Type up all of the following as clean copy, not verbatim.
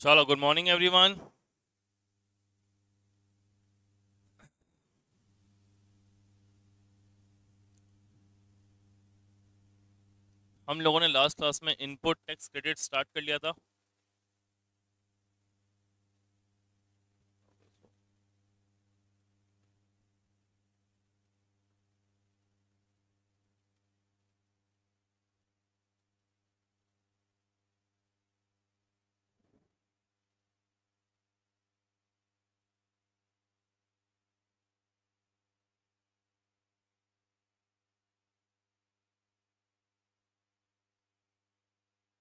चलो, good morning everyone. हम लोगों ने लास्ट क्लास में इनपुट टैक्स क्रेडिट स्टार्ट कर लिया था।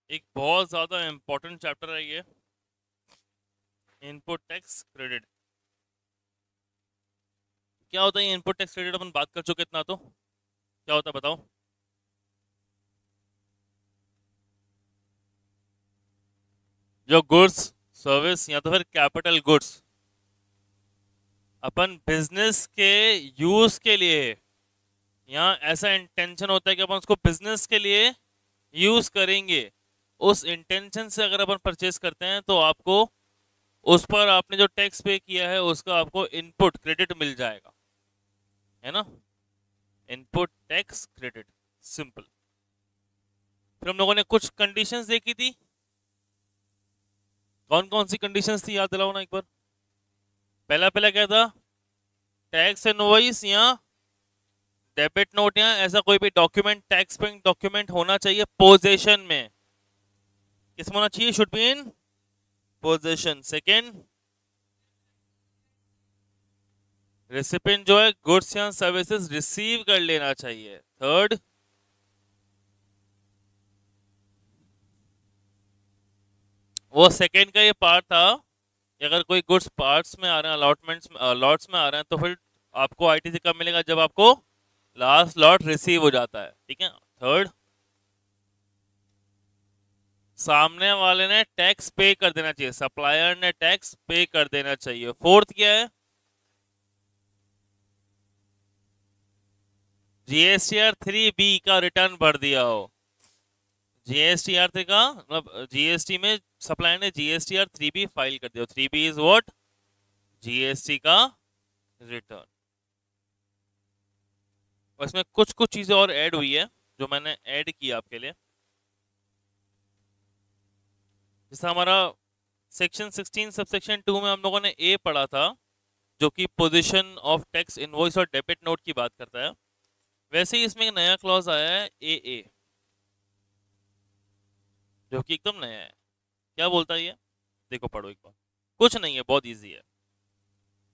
एक बहुत ज़्यादा इम्पोर्टेंट चैप्टर है ये, इनपुट टैक्स क्रेडिट। क्या होता है ये इनपुट टैक्स क्रेडिट? अपन बात कर चुके इतना, तो क्या होता है बताओ। जो गुड्स, सर्विस या तो फिर कैपिटल गुड्स अपन बिजनेस के यूज के लिए, यहाँ ऐसा इंटेंशन होता है कि अपन उसको बिजनेस के लिए यूज करेंगे, उस इंटेंशन से अगर अपन परचेज करते हैं तो आपको उस पर आपने जो टैक्स पे किया है उसका आपको इनपुट क्रेडिट मिल जाएगा, है ना। Input tax credit, simple. फिर हम लोगों ने कुछ कंडीशंस देखी थी। कौन कौन सी कंडीशंस थी, याद दिलाओ ना एक बार। पहला पहला क्या था? टैक्स इनवॉइस या डेबिट नोट या ऐसा कोई भी डॉक्यूमेंट, टैक्स पेइंग डॉक्यूमेंट होना चाहिए पोजेशन में। किस में होना चाहिए? Should be in possession. Second, recipient जो है गुड्स या सर्विसेज रिसीव कर लेना चाहिए। थर्ड, वो सेकेंड का ये पार्ट था कि अगर कोई गुड्स पार्ट्स में आ रहे हैं, अलॉटमेंट्स में, लॉट्स में आ रहे हैं, तो फिर आपको आईटीसी कब मिलेगा? जब आपको लास्ट लॉट रिसीव हो जाता है, ठीक है। थर्ड, सामने वाले ने टैक्स पे कर देना चाहिए, सप्लायर ने टैक्स पे कर देना चाहिए। फोर्थ क्या है? जीएसटीआर 3B का रिटर्न भर दिया हो। जीएसटीआर 3 का मतलब जीएसटी में सप्लायर ने जीएसटीआर 3B फाइल कर दिया। 3B is what? जीएसटी का रिटर्न। और इसमें कुछ कुछ चीजें और ऐड हुई है जो मैंने ऐड की आपके लिए। जैसा हमारा सेक्शन 16 सबसेक्शन 2 में हम लोगों ने ए पढ़ा था, जो कि पोजीशन ऑफ टैक्स इनवॉइस और डेबिट नोट की बात करता है, वैसे ही इसमें एक नया क्लॉज आया है ए, जो कि एकदम नया है। क्या बोलता है ये? देखो, पढ़ो एक बार। कुछ नहीं है, बहुत इजी है।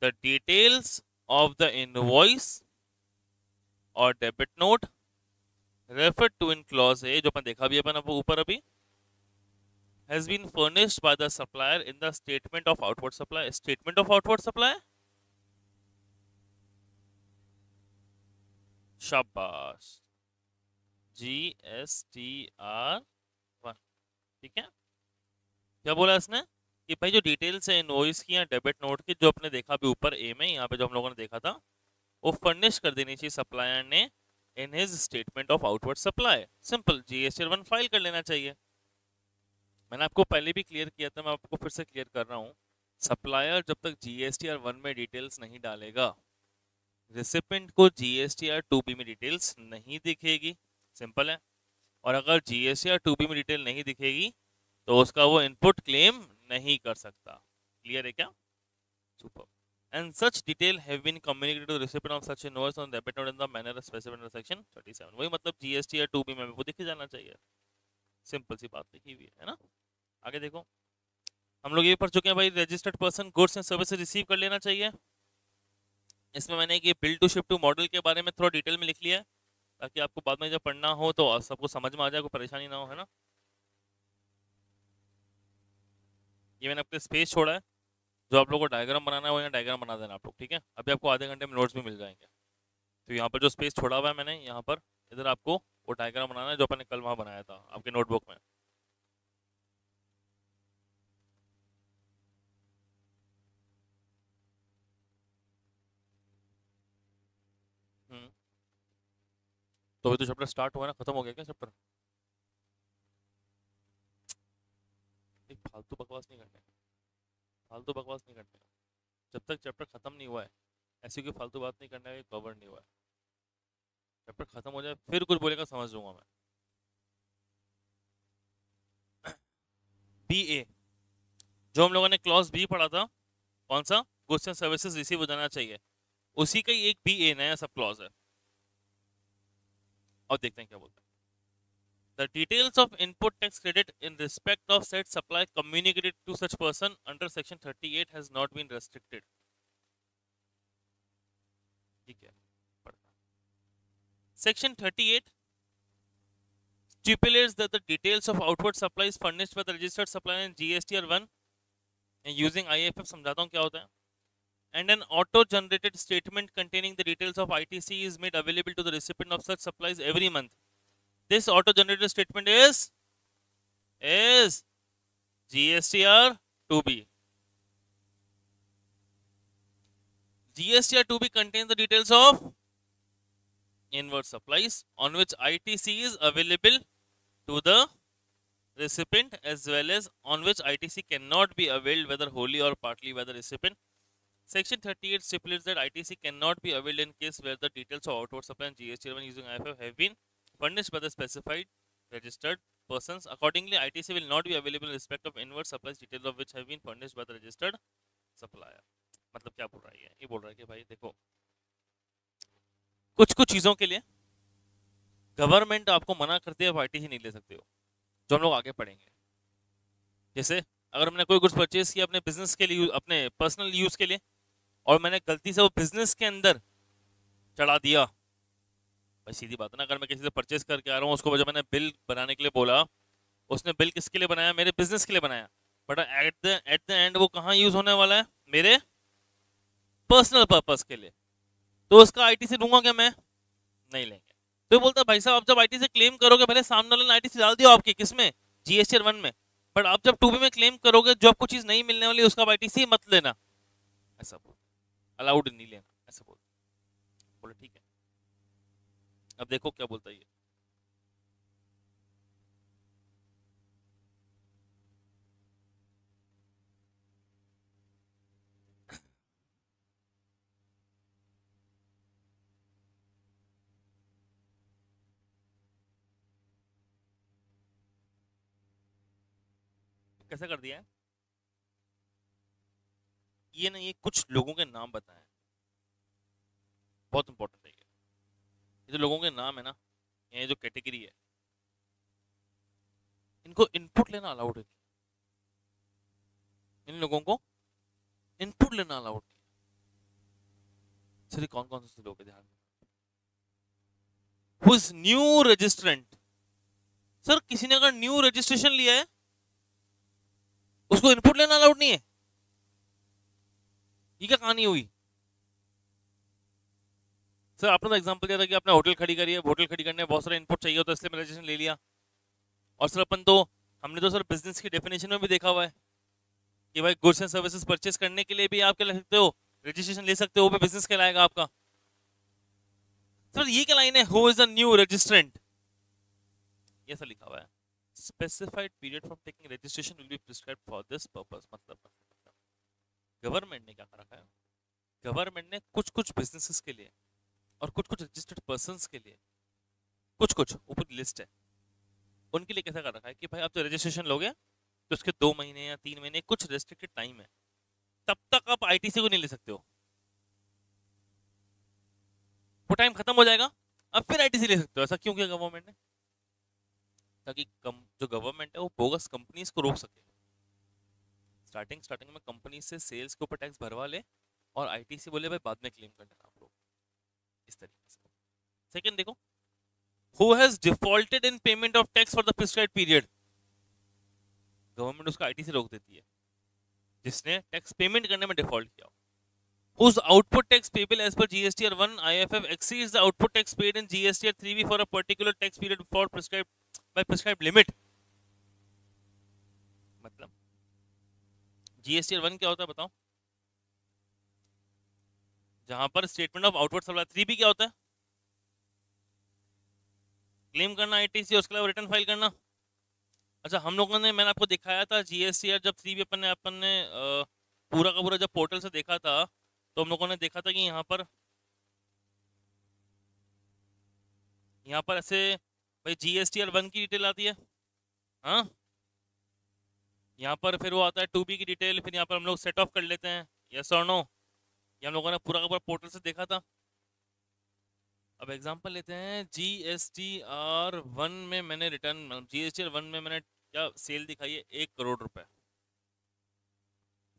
The details of the invoice और debit note refer to in clause A, जो अपन देखा भी अपन अब ऊपर अभी, has been furnished by the supplier in the statement of outward supply। statement of outward supply, शाबाश, GSTR 1। ठीक है। क्या बोला इसने कि भाई जो डिटेल्स है इनवॉइस की या डेबिट नोट की, जो अपने देखा भी ऊपर ए में, यहाँ पे जो हम लोगों ने देखा था, वो फर्निश कर देनी चाहिए सप्लायर ने in his statement of outward supply. Simple, GSTR 1 file कर लेना चाहिए। मैंने आपको पहले भी क्लियर किया था, मैं आपको फिर से क्लियर कर रहा हूँ। सप्लायर जब तक GSTR 1 में डिटेल्स नहीं डालेगा, रिसिपेंट को GSTR 2B में डिटेल्स नहीं दिखेगी। सिंपल है। और अगर GSTR 2B में डिटेल नहीं दिखेगी तो उसका वो इनपुट क्लेम नहीं कर सकता। क्लियर है क्या? Super. And such detail have been communicated to the recipient of such invoice on debit note in the manner specified under section 37। वही मतलब GSTR 2B में वो दिख जाना चाहिए। सिंपल सी बात लिखी हुई है ना। आगे देखो, हम लोग ये पढ़ चुके हैं भाई, registered person goods and services receive कर लेना चाहिए। इसमें मैंने ये bill to ship to model के बारे में थोड़ा डिटेल में लिख लिया है, ताकि आपको बाद में जब पढ़ना हो तो सबको समझ में आ जाए, कोई परेशानी ना हो, है ना। ये मैंने आपके स्पेस छोड़ा है, जो आप लोगों को डायग्राम बनाना है वो यहाँ डायग्राम बना देना आप लोग, ठीक है। अभी आपको आधे घंटे में नोट्स भी मिल जाएंगे। तो यहाँ पर जो स्पेस छोड़ा हुआ है मैंने, यहाँ पर इधर आपको वो डायग्राम बनाना है जो अपन ने कल वहाँ बनाया था आपके नोटबुक में। हम्म। तो अभी तो चैप्टर स्टार्ट हुआ है ना, खत्म हो गया क्या चैप्टर? एक फालतू बकवास नहीं करने, फालतू बकवास नहीं करने, जब तक चैप्टर खत्म नहीं हुआ है ऐसी कोई फालतू बात नहीं करना है, कवर नहीं हुआ है। चैप्टर खत्म हो जाए फिर कुछ बोलेगा समझ लूंगा मैं। बी ए, जो हम लोगों ने क्लॉज बी पढ़ा था, कौन सा, गुड्स एंड सर्विसेज रिसीव हो जाना चाहिए, उसी का ही एक बी ए नया सब क्लॉज है। और देखते हैं क्या बोलते हैं। The details of input tax credit in respect of said supply communicated to such person under section 38 has not been restricted. ठीक है, section 38 stipulates that the details of outward supplies furnished by the registered supplier in GSTR 1 using IFF, समझाता हूँ क्या होता है, and an auto-generated statement containing the details of ITC is made available to the recipient of such supplies every month. This auto-generated statement is GSTR 2B. GSTR 2B contains the details of inward supplies on which ITC is available to the recipient as well as on which ITC cannot be availed whether wholly or partly by the recipient. Section 38 stipulates that ITC cannot be availed in case where the details of outward supply and GSTR 1 using IFF have been furnished by the specified registered persons. Accordingly, ITC will not be available in respect of inward supplies details of which have been furnished by the registered supplier. मतलब क्या बोल रहा है ये बोल रहा है कि भाई देखो, कुछ कुछ चीजों के लिए गवर्नमेंट आपको मना करती है, आप ITC नहीं ले सकते हो, जो हम लोग आगे पढ़ेंगे। जैसे अगर मैंने कोई गुड्स परचेज किया अपने बिजनेस के लिए, अपने पर्सनल यूज के लिए, और मैंने गलती से वो बिजनेस के अंदर चढ़ा दिया, भाई सीधी बात है ना, अगर मैं किसी से परचेज करके आ रहा हूँ, उसको जब मैंने बिल बनाने के लिए बोला, उसने बिल किसके लिए बनाया, मेरे बिजनेस के लिए बनाया, बट एट द एंड वो कहाँ यूज होने वाला है, मेरे पर्सनल पर्पस के लिए, तो उसका ITC दूंगा क्या मैं, नहीं लेंगे। तो बोलता भाई साहब आप जब ITC क्लेम करोगे, पहले सामने वाले ने ITC डाल दिया आपके किसमें, GSTR 1 में, बट आप जब 2B में क्लेम करोगे जो आपको चीज नहीं मिलने वाली उसका ITC मत लेना, ऐसा बोल, अलाउड नहीं लेना, ऐसा बोल, बोले ठीक है। अब देखो क्या बोलता है ये, कैसा कर दिया है ये ना, ये कुछ लोगों के नाम बताएं, बहुत इंपॉर्टेंट है ये जो लोगों के नाम है ना, ये जो कैटेगरी है, इनको इनपुट लेना अलाउड है, इन लोगों को इनपुट लेना अलाउड नहीं। सर कौन कौन से लोग हैं ध्यान में, who is new registrant, sir किसी ने अगर न्यू रजिस्ट्रेशन लिया है उसको इनपुट लेना अलाउड नहीं है, ये क्या कहानी हुई। सर आपने तो एग्जांपल दिया था कि आपने होटल खड़ी करी है, होटल खड़ी करने में बहुत सारे इनपुट चाहिए होता है, इसलिए मैंने रजिस्ट्रेशन ले लिया। और सर अपन तो, हमने तो सर बिजनेस की डेफिनेशन में भी देखा हुआ है कि भाई गुड्स एंड सर्विसेज परचेज करने के लिए भी आप क्या ले सकते हो, रजिस्ट्रेशन ले सकते हो, वो भी बिजनेस कहलाएगा आपका। सर ये क्या लाइन है, who is the new registrant, ये सर लिखा हुआ है, specified period from taking registration will be prescribed for this purpose. मतलब गवर्नमेंट ने क्या कर रखा है, गवर्नमेंट ने कुछ कुछ बिजनेसेस के लिए और कुछ कुछ रजिस्टर्ड पर्संस के लिए, कुछ कुछ ऊपर लिस्ट है, उनके लिए कैसा कर रखा है कि भाई आप जो रजिस्ट्रेशन लोगे तो उसके 2 महीने या 3 महीने कुछ रेस्ट्रिक्टेड टाइम है, तब तक आप ITC को नहीं ले सकते हो, वो टाइम खत्म हो जाएगा अब फिर ITC ले सकते हो। ऐसा क्यों किया गवर्नमेंट ने, ताकि जो गवर्नमेंट है वो बोगस कंपनीज को रोक सके, स्टार्टिंग में कंपनी से सेल्स के ऊपर टैक्स भरवा ले और ITC बोले भाई बाद में क्लेम कर लेना आप लोग, इस तरीके से। सेकंड देखो, who has defaulted in payment of tax for the prescribed period, government उसका ITC रोक देती है जिसने टैक्स पेमेंट करने में डिफॉल्ट किया। whose output tax payable as per GSTR 1 IFF exceeds the output tax paid in GSTR 3B for a particular tax period for prescribed by prescribed limit। मतलब GSTR 1 क्या होता है बताओ, जहां पर statement of outward supply, 3B क्या होता है, क्लेम करना ITC, उसके अलावा रिटर्न फाइल करना, अच्छा, हम लोगों ने, मैंने आपको दिखाया था जीएसटीआर जब 3 भी अपन ने पूरा का पूरा जब पोर्टल से देखा था, तो हम लोगों ने देखा था कि यहाँ पर ऐसे भाई जीएसटीआर 1 की डिटेल आती है। हाँ, यहाँ पर फिर वो आता है 2B की डिटेल, फिर यहाँ पर हम लोग सेट ऑफ कर लेते हैं, यस और नो। ये हम लोगों ने पूरा का पूरा पोर्टल से देखा था। अब एग्जांपल लेते हैं, जीएसटीआर 1 में मैंने रिटर्न, जीएसटीआर 1 में मैंने क्या सेल दिखाई है, 1 करोड़ रुपए।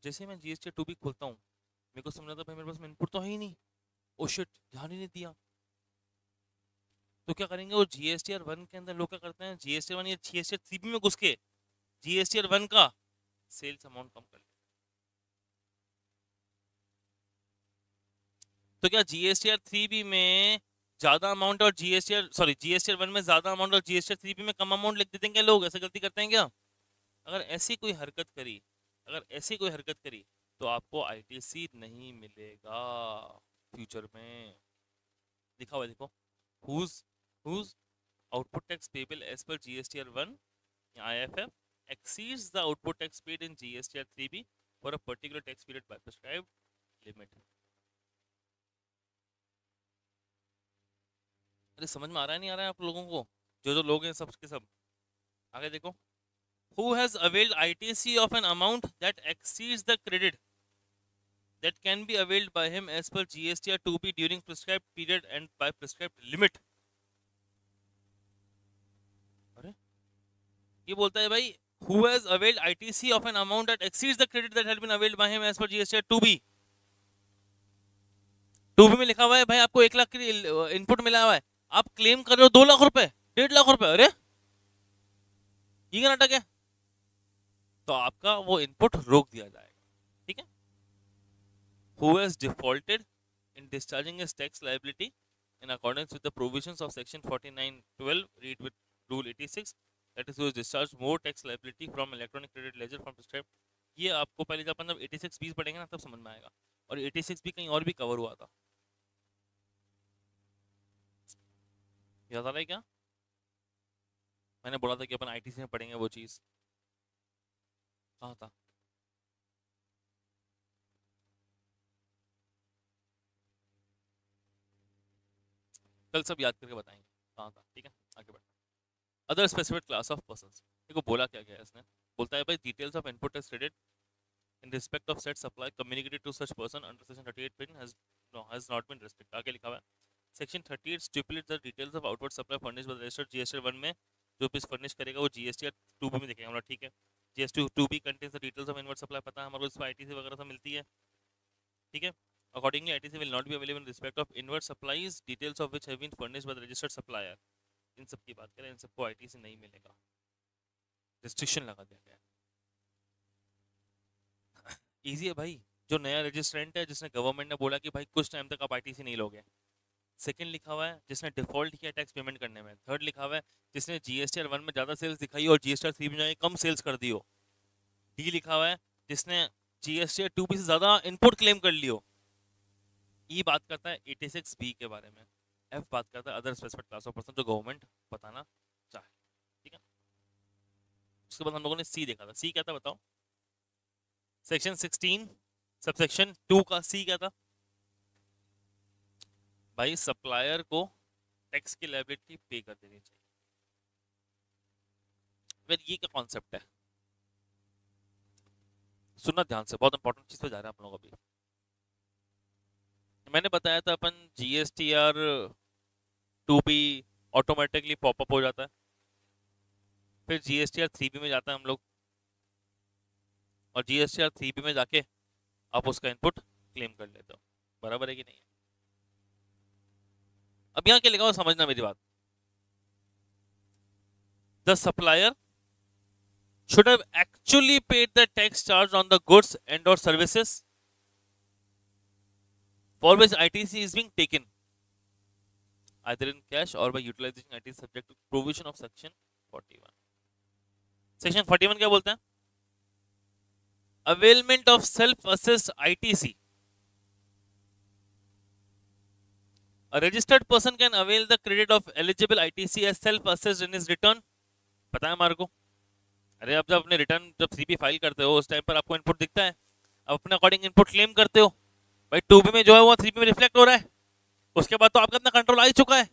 जैसे मैं जीएसटीआर 2B खोलता हूँ, मेरे को समझ आता भाई मेरे पास इनपुट तो है ही नहीं। ओ शिट, ध्यान ही नहीं दिया। तो क्या करेंगे, वो जीएसटीआर 1 के अंदर लोग क्या करते हैं, जीएसटीआर 1 या जीएसटीआर 3B में घुस के जीएसटीआर 1 का सेल्स अमाउंट कम कर लेते। तो क्या जीएसटीआर 3B में ज्यादा अमाउंट और जीएसटीआर 1 में ज्यादा अमाउंट और जीएसटीआर 3B में कम अमाउंट लिख देते हैं क्या लोग? ऐसे गलती करते हैं क्या? अगर ऐसी कोई हरकत करी, तो आपको आईटीसी नहीं मिलेगा फ्यूचर में। लिखा हुआ है, देखो, whose whose output tax payable as पर GSTR 1 IFF exceeds the output tax paid in GSTR 3B for a particular tax period by prescribed limit। अरे समझ में आ रहा है, नहीं आ रहा है आप लोगों को? जो लोग हैं सब के सब, आगे देखो, who has availed ITC of an amount that exceeds the credit that can be availed by him as per GSTR 2B during prescribed period and by prescribed limit। अरे ये बोलता है भाई, who has availed ITC of an amount that exceeds the credit that had been availed by him as per GSTR 2B। 2B में लिखा हुआ है भाई आपको 1 लाख की इनपुट मिला हुआ है, आप क्लेम कर रहे हो 2 लाख रुपए, 1.5 लाख रुपए। अरे ये क्या नाटक है? तो आपका वो इनपुट रोक दिया जाएगा, ठीक है। Who has defaulted in discharging his tax liability in accordance with the provisions of section 49(12) read with rule 86, that is who has discharged more tax liability from electronic credit ledger from prescribed। ये आपको पहले जब अपन 86(20) पढ़ेंगे ना तब समझ में आएगा, और 86 भी कहीं और भी कवर हुआ था, याद आ रहा है क्या? मैंने बोला था कि अपन आईटीसी में पढ़ेंगे वो चीज, कहाँ था? कल सब याद करके बताएंगे कहाँ था, ठीक है। आगे बढ़, other specific class of persons. देखो बोला क्या गया है इसने, बोलता है भाई details of input tax credit in respect of said supply communicated to such person under section 38 pin has not been restricted। आगे लिखा हुआ है, section 38 stipulates the details of outward supply furnished by the registered GSTR 1 में जो piece furnish करेगा वो GSTR 2B में देखेंगे हम लोग, ठीक है। GSTR 2B contains the details of inward supply, पता है हमारे को इसमें ITC वगैरह सब मिलती है, ठीक है। Accordingly, ITC will not be available in respect of inward supplies, details of which have been furnished by the registered supplier। इन सब की बात करें, इन सबको ITC नहीं मिलेगा, रिस्ट्रिक्शन लगा दिया गया है। इजी है भाई, जो नया रजिस्ट्रेंट है जिसने गवर्नमेंट ने बोला कि भाई कुछ टाइम तक आप आईटीसी नहीं लोगे। सेकंड लिखा हुआ है जिसने डिफॉल्ट किया टैक्स पेमेंट करने में। थर्ड लिखा हुआ है जिसने जीएसटीआर 1 में ज्यादा सेल्स दिखाई और जीएसटीआर 3 में जाके कम सेल्स कर दी हो। डी लिखा हुआ है जिसने जीएसटीआर 2B से ज्यादा इनपुट क्लेम कर लियो। ई बात करता है 86B के बारे में। एफ बात करता है other specific class of person जो गवर्नमेंट बताना चाहे, ठीक है। उसके बाद हम लोगों ने सी देखा था। सी क्या था बताओ? सेक्शन 16 सबसेक्शन 2 का सी क्या था भाई? सप्लायर को टैक्स की लायबिलिटी पे कर देनी चाहिए। फिर ये क्या कॉन्सेप्ट है, सुनना ध्यान से, बहुत इंपॉर्टेंट चीज पे जा रहे हैं आप लोग। अभी मैंने बताया था अपन GSTR 2B ऑटोमेटिकली पॉपअप हो जाता है, फिर GSTR 3B में जाता है हम लोग, और GSTR 3B में जाके आप उसका इनपुट क्लेम कर लेते हो। बराबर है कि नहीं है? अब यहाँ क्या लिखा हुआ समझना मेरी बात। The supplier should have actually paid the tax charge on the goods and or services for which ITC is being taken, either in cash or by utilizing ITC subject to provision of section 41। Section 41 क्या बोलते हैं? Availment of self assessed ITC। A registered person can avail the credit of eligible ITC as self assessed in his return। पता है हमारे को? अरे अब जब अपने रिटर्न जब सीपी फाइल करते हो उस टाइम पर आपको इनपुट दिखता है, अब अपने अकॉर्डिंग इनपुट क्लेम करते हो, भाई 2B में जो है वो 3B में रिफ्लेक्ट हो रहा है, उसके बाद तो आपका अपना कंट्रोल आ ही चुका है।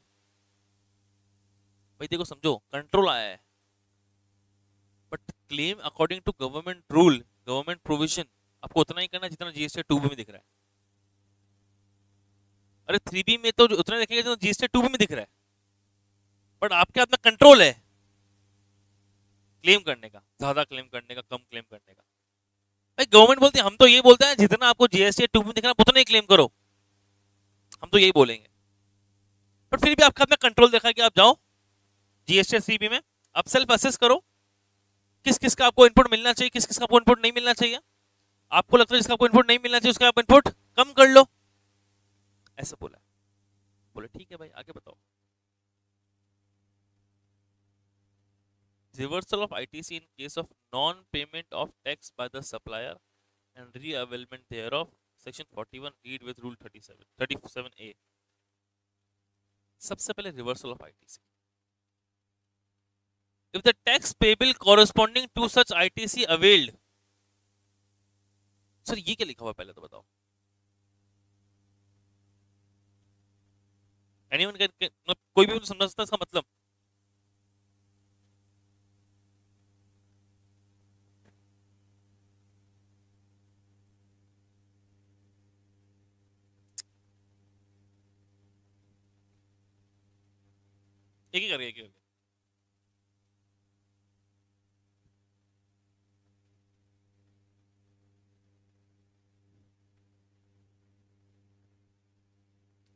भाई देखो समझो, कंट्रोल आया है, but claim according to government rule, government provision, आपको उतना ही करना जितना जीएसटी 2B में दिख रहा है। अरे 3B में तो उतना देखेंगे जितना जीएसटी 2B में दिख रहा है, बट आपके हाथ में कंट्रोल है क्लेम करने का, ज्यादा क्लेम करने का, कम क्लेम करने का। भाई गवर्नमेंट बोलती है, हम तो ये बोलते हैं जितना आपको जीएसटी 2B में दिख रहा है उतना ही क्लेम करो, हम तो यही बोलेंगे। बट फिर भी आपके हाथ में कंट्रोल देखा कि आप जाओ जीएसटी 3B में, आप सेल्फ असेस करो किस किस का आपको इनपुट मिलना चाहिए, किस किस का आपको इनपुट नहीं मिलना चाहिए। आपको लगता है जिसका आपको इनपुट नहीं मिलना चाहिए उसका आप इनपुट कम कर लो, ऐसा बोला। बोले ठीक है भाई, आगे बताओ। Reversal of ITC in case of non payment of tax by the supplier and reavailment thereof, section 41 read with rule 37A। सबसे पहले reversal of ITC, if the tax payable corresponding to such ITC availed। Sir ये क्या लिखा हुआ है पहले तो बताओ, एनीवन कैन, कोई भी समझ सकता है इसका मतलब? एक ही करके, एक ही करके।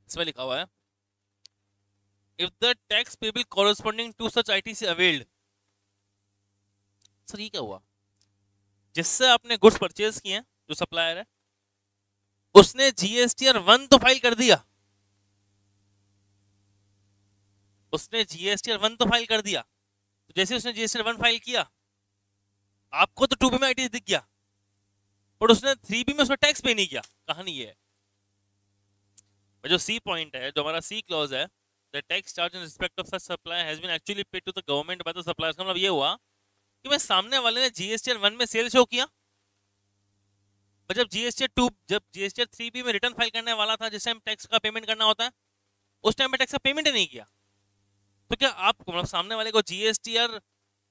इसमें लिखा हुआ है if the tax payable corresponding to such ITC availed। Sir ये क्या हुआ, जिससे आपने गुड्स परचेज किए हैं, जो सप्लायर है उसने जीएसटीआर 1 तो फाइल कर दिया, उसने जीएसटीआर 1 तो फाइल कर दिया, तो जैसे उसने जीएसटीआर 1 फाइल किया आपको तो 2B में आईटीसी दिख गया, बट उसने 3B में उसमें टैक्स पे नहीं किया। कहानी ये है, जो सी पॉइंट है, जो हमारा सी क्लॉज है, the tax charge in respect of such supply has been actually paid to the government by the suppliers. मतलब ये हुआ कि मैं सामने वाले ने जीएसटीआर 1 में सेल शो किया, पर जब जीएसटीआर 3B में रिटर्न फाइल करने वाला था, जिस टाइम टैक्स का पेमेंट करना होता है, उस टाइम में टैक्स का पेमेंट ही नहीं किया। तो क्या आप मतलब सामने वाले को जीएसटीआर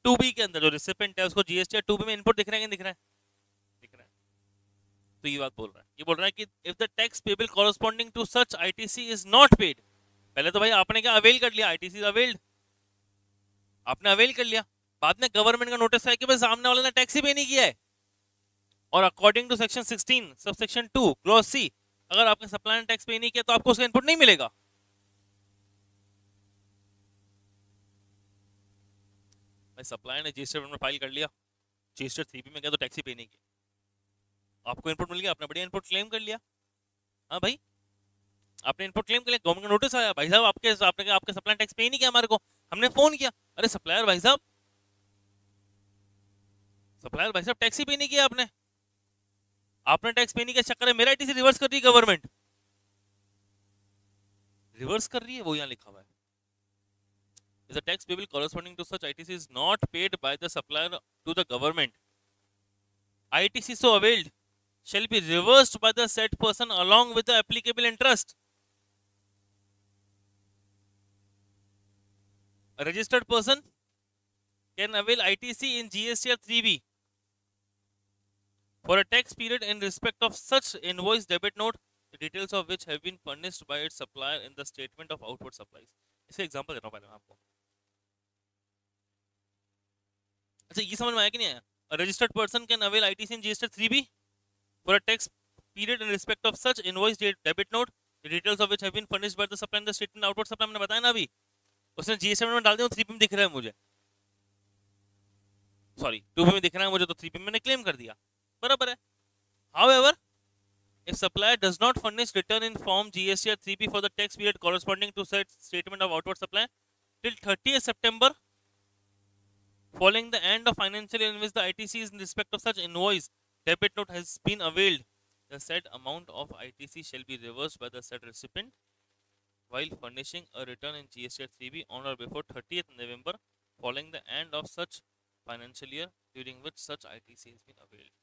2B के अंदर जो रिसिपेंट है उसको जीएसटीआर 2B में इनपुट दिख रहा है कि नहीं दिख रहा है? दिख रहा है। तो ये बात बोल रहा है, ये बोल रहा है कि if the tax payable corresponding to such ITC is not paid. पहले तो भाई आपने क्या अवेल कर लिया, आईटीसी अवेल्ड, आपने अवेल कर लिया, बाद में गवर्नमेंट का नोटिस है कि भाई सामने वाले ने टैक्स ही पे नहीं किया है, और according to section 16 sub section 2 clause C, अगर आपने सप्लाई ने टैक्स पे नहीं किया तो आपको उसका इनपुट नहीं मिलेगा। भाई सप्लाई ने जीएसटी में फाइल कर लिया, जीएसटी 3B में गया तो टैक्स ही पे नहीं किया, आपको इनपुट मिल गया, आपने बढ़िया इनपुट क्लेम कर लिया। हाँ भाई, आपने इनपुट क्लेम कर लिया, गवर्नमेंट का नोटिस आया, भाई साहब आपके सप्लाई टैक्स पे नहीं किया हमारे को, हमने फोन किया, अरे सप्लायर भाई साहब, सप्लायर भाई साहब टैक्स ही पे नहीं किया आपने, आपने टैक्स पे नहीं किया, चक्कर है मेरा आईटीसी रिवर्स कर रही है गवर्नमेंट, रिवर्स कर रही है, वो यहाँ लिखा हुआ है। If the tax payable corresponding to such ITC is not paid by the supplier to the government, ITC so availed shall be reversed by the said person along with the applicable interest. A registered person can avail ITC in GSTR 3B for a tax period in respect of such invoice debit note, the details of which have been furnished by its supplier in the statement of outward supplies. इसका example दे रहा हूं पहले मैं आपको। अच्छा ये समझ में आया कि नहीं आया? A registered person can avail ITC in GSTR 3B for a tax period in respect of such invoice debit note, the details of which have been furnished by the supplier in the statement outward supply। मैंने बताया ना अभी, उसने GST में डाल दिया, 3B में दिख रहा है मुझे, सॉरी 2B में दिख रहा है मुझे, तो 3B में मैंने क्लेम कर दिया, बराबर है। However, if supplier does not furnish return in form GSTR 3B for the tax period corresponding to said statement of outward supply till 30th September following the end of financial year in which the ITC is in respect of such invoice debit note has been availed, the said amount of ITC shall be reversed by the said recipient while furnishing a return in GSTR 3B on or before 30th November following the end of such financial year during which such ITC has been availed.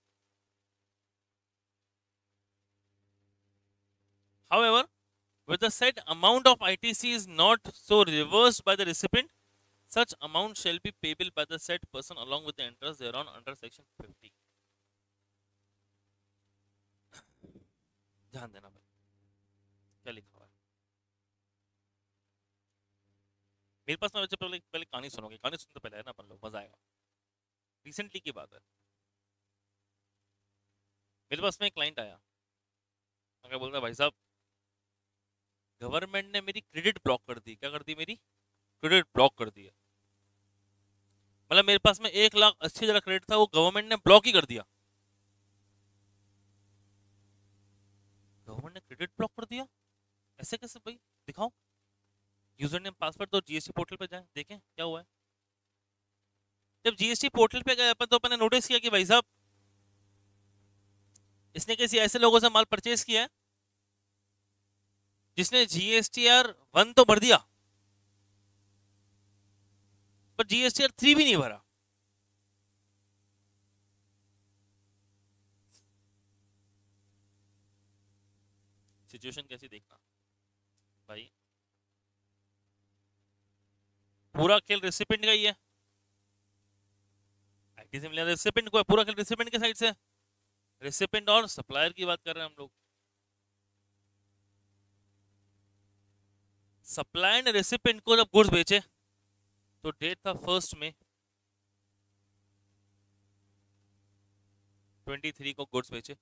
However, where the said amount of ITC is not so reversed by the recipient, such amount shall be payable by the said person along with the interest thereon under section 50. ध्यान देना भाई क्या लिखा हुआ है। मेरे पास ना पहले कहानी सुनोगे, कहानी सुनते पहले है ना अपन लोग, मजा आएगा। रिसेंटली की बात है, मेरे पास में एक क्लाइंट आया, क्या बोलता है, भाई साहब गवर्नमेंट ने मेरी क्रेडिट ब्लॉक कर दी। क्या कर दी? मेरी क्रेडिट ब्लॉक कर दी है। मतलब मेरे पास में 1,80,000 क्रेडिट था, वो गवर्नमेंट ने ब्लॉक ही कर दिया। गवर्नमेंट ने क्रेडिट ब्लॉक कर दिया, ऐसे कैसे भाई? दिखाओ यूजर नेम पासवर्ड, तो जीएसटी पोर्टल पे जाएं, देखें क्या हुआ है। जब जीएसटी पोर्टल पे गए अपन, तो अपन ने नोटिस किया कि भाई साहब इसने किसी ऐसे लोगों से माल परचेज किया है जिसने GSTR 1 तो भर दिया, पर GSTR 3 भी नहीं भरा। सिचुएशन कैसी देखना भाई, पूरा खेल रेसिपिएंट का ही है। आईटी से मिला रेसिपिएंट को है, पूरा खेल रेसिपिएंट के साइड से। रेसिपिएंट और सप्लायर की बात कर रहे हैं हम लोग। सप्लायर ने रेसिपिएंट को जब गुड्स बेचे तो डेट था 1 मई 23 को गुड्स बेचे।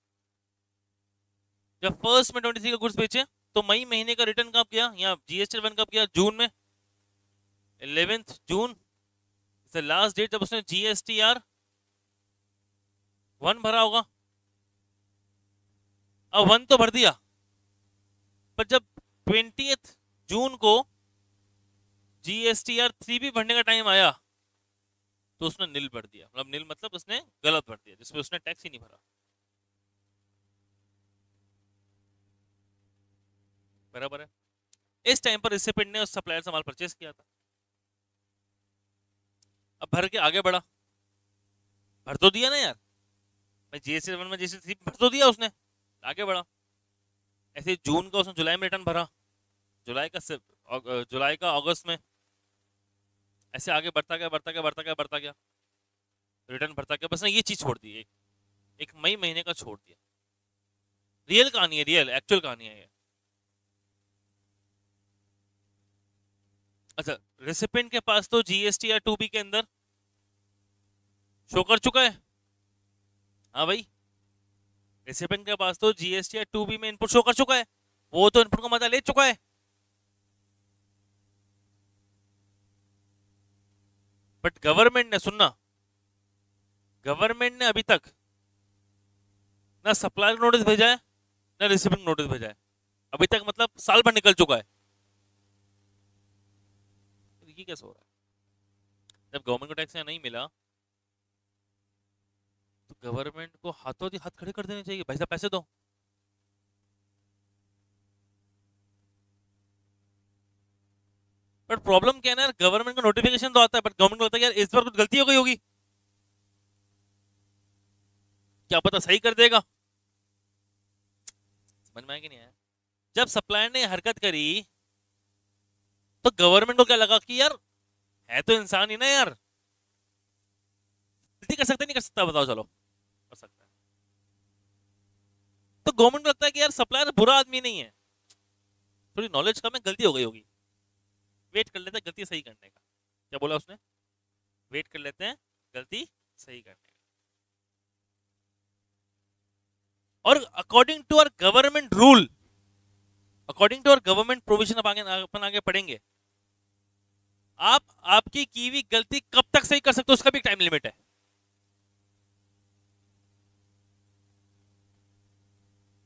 जब 1 मई 23 को गुड्स बेचे तो मई महीने का रिटर्न कब किया, यहाँ GST 1 कब किया? जून में, 11 जून लास्ट डेट जब उसने GSTR 1 भरा होगा। अब 1 तो भर दिया, पर जब 20 जून को GSTR 3 भी भरने का टाइम आया तो उसने नील भर दिया। मतलब नील मतलब उसने गलत भर दिया, जिसमें उसने टैक्स ही नहीं भरा। बराबर है। इस टाइम पर रिसिपिएंट ने उस सप्लायर से माल परचेज किया था। अब भर के आगे बढ़ा, भर तो दिया ना यार भाई, GST 1 में GST 3 भर तो दिया उसने, आगे बढ़ा। ऐसे जून का उसने जुलाई में रिटर्न भरा, जुलाई का अगस्त में, ऐसे आगे बढ़ता गया रिटर्न भरता गया। बस ने ये चीज छोड़ दी, एक मई महीने का छोड़ दिया। रियल कहानी है, रियल एक्चुअल कहानी है ये। अच्छा, रेसिपिएंट के पास तो GSTR 2B के अंदर शो कर चुका है। हाँ भाई, रेसिपिएंट के पास तो GSTR 2B में इनपुट शो कर चुका है, वो तो इनपुट का मजा ले चुका है। बट गवर्नमेंट ने, सुनना, गवर्नमेंट ने अभी तक ना सप्लायर नोटिस भेजा है ना रिसिपिएंट नोटिस भेजा है अभी तक। मतलब साल भर निकल चुका है, ये कैसे हो रहा है? जब गवर्नमेंट को टैक्स नहीं मिला तो गवर्नमेंट को हाथों हाथ खड़े कर देने चाहिए, भाई साहब पैसे दो। बट प्रॉब्लम क्या है ना, गवर्नमेंट को नोटिफिकेशन तो आता है, बट गवर्नमेंट को लगता है यार इस बार कुछ गलती हो गई होगी, क्या पता सही कर देगा। समझ में आया कि नहीं आया? जब सप्लायर ने हरकत करी तो गवर्नमेंट को क्या लगा कि यार है तो इंसान ही ना यार, गलती कर सकता नहीं कर सकता? बताओ, चलो कर सकता है। तो गवर्नमेंट को लगता है कि यार सप्लायर बुरा आदमी नहीं है, थोड़ी नॉलेज कम है, गलती हो गई होगी, वेट कर लेते हैं गलती सही करने का। क्या बोला उसने? वेट कर लेते हैं गलती सही करने का। और according to our government rule, according to our government provision, अपन आगे पढ़ेंगे, आप आपकी की हुई गलती कब तक सही कर सकते हो उसका भी टाइम लिमिट है।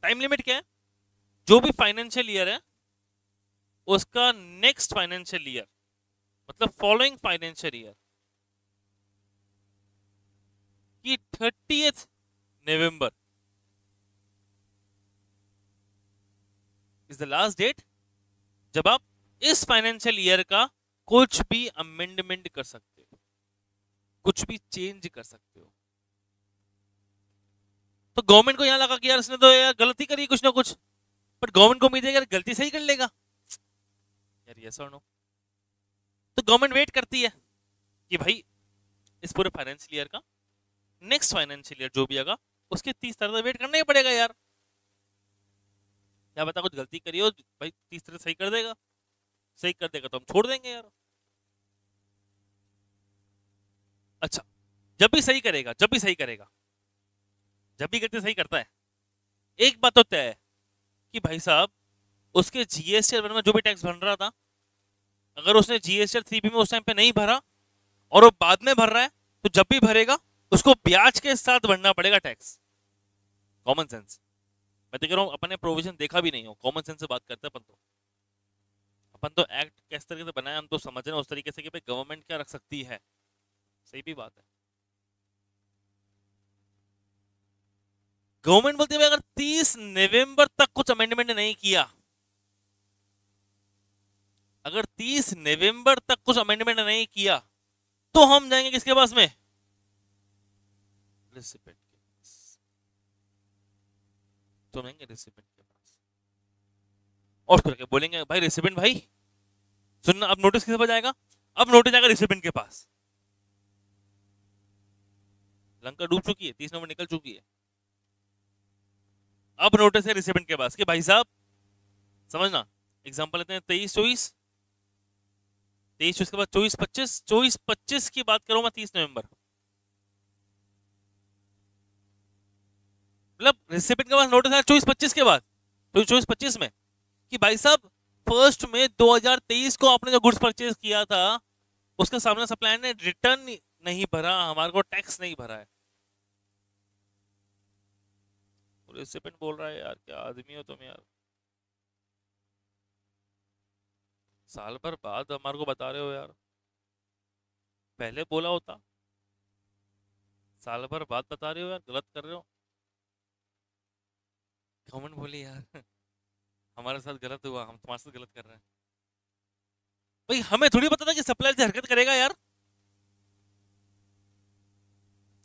टाइम लिमिट क्या है? जो भी फाइनेंशियल ईयर है उसका नेक्स्ट फाइनेंशियल ईयर, मतलब फॉलोइंग फाइनेंशियल ईयर की 30th November is the last date जब आप इस फाइनेंशियल ईयर का कुछ भी अमेंडमेंट कर सकते हो। कुछ भी चेंज कर सकते हो। तो गवर्नमेंट को यहाँ लगा कि यार इसने तो यार गलती करी कुछ ना कुछ, बट गवर्नमेंट को उम्मीद है यार गलती सही कर लेगा यार, यस और नो। तो गवर्नमेंट वेट करती है कि भाई इस पूरे फाइनेंशियल ईयर का नेक्स्ट फाइनेंशियल ईयर जो भी आएगा उसके 30 तारीख तक वेट करना ही पड़ेगा यार। क्या बता कुछ गलती करी हो भाई, 30 तारीख सही कर देगा, सही कर देगा तो हम छोड़ देंगे यार। अच्छा, जब भी सही करेगा, जब भी सही करेगा, जब भी गलती सही करता है, एक बात तो तय है कि भाई साहब उसके जीएसटी में जो भी टैक्स बन रहा था, अगर उसने जीएसटी 3B में उस टाइम पे नहीं भरा और वो बाद में भर रहा है, तो जब भी भरेगा उसको ब्याज के साथ भरना पड़ेगा टैक्स। Common sense. मैं तो कह रहा हूँ अपन ने प्रोविजन देखा भी नहीं हो, कॉमन सेंस से बात करते हैं अपन तो। अपन तो एक्ट किस तरीके से बनाया हम तो समझ रहे हैं उस तरीके से कि भाई गवर्नमेंट क्या रख सकती है। सही भी बात है। गवर्नमेंट बोलती है अगर 30 नवंबर तक कुछ अमेंडमेंट नहीं किया, अगर 30 नवंबर तक कुछ अमेंडमेंट नहीं किया तो हम जाएंगे किसके पास में, रिसिपेंट के पास। तो जाएंगे रिसिपेंट के पास और फिर बोलेंगे भाई रिसिपेंट भाई सुनना, अब नोटिस किसके पास जाएगा, अब नोटिस जाएगा रिसिपेंट के पास। लंका डूब चुकी है, 30 नवंबर निकल चुकी है, अब नोटिस है रिसिपेंट के पास कि भाई साहब समझना, एग्जांपल लेते हैं 23-24, 23 के बाद 24-25, 24-25 की बात करूं मैं 30 नवंबर, मतलब रिसिपेंट के पास नोटिस आया 24-25 के बाद, तो 24-25 में कि भाई साहब 1 मई 2023 को आपने जो गुड्स परचेज किया था उसका सामने सप्लायर ने रिटर्न नहीं भरा, हमारे को टैक्स नहीं भरा है। रिसिपेंट बोल रहा है यार क्या आदमी हो तुम यार, साल भर बाद हमारे को बता रहे हो यार, पहले बोला होता। साल भर बाद बता रहे हो यार, गलत कर रहे हो। गवर्नमेंट बोली यार हमारे साथ गलत हुआ, हम तुम्हारे साथ गलत कर रहे हैं। भाई हमें थोड़ी पता था कि सप्लायर से हरकत करेगा यार,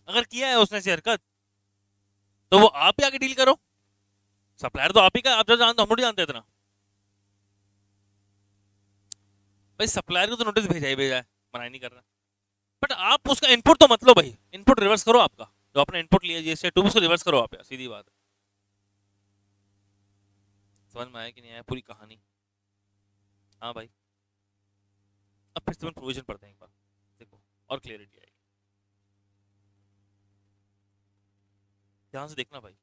अगर किया है उसने से हरकत तो वो आप ही आके डील करो, सप्लायर तो आप ही का, आप जो जानते हम थोड़ी जानते इतना। भाई सप्लायर को तो नोटिस भेजा ही भेजा है, मना नहीं कर रहा, बट आप उसका इनपुट तो मत लो भाई, इनपुट रिवर्स करो आपका, जो आपने इनपुट लिया जीएसटी 2 उसको रिवर्स करो आप यार, सीधी बात है। समझ में आया कि नहीं आया पूरी कहानी। हाँ भाई, अब फिर से प्रोविजन पढ़ते हैं एक बार, देखो और क्लियरिटी आएगी, ध्यान से देखना भाई।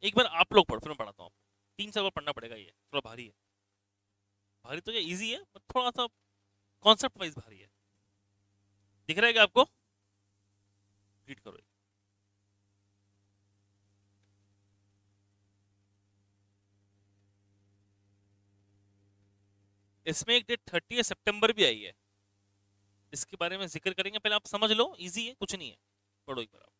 एक बार आप लोग पढ़ो फिर मैं पढ़ाता हूँ आपको, 3 साल बार पढ़ना पड़ेगा, ये थोड़ा भारी है, भारी तो ये इजी है पर थोड़ा सा कॉन्सेप्ट वाइज भारी है। दिख रहा है क्या आपको, रीड करो ये। इसमें एक डेट 30 सितंबर भी आई है, इसके बारे में जिक्र करेंगे, पहले आप समझ लो, इजी है कुछ नहीं है, पढ़ो एक बार आप।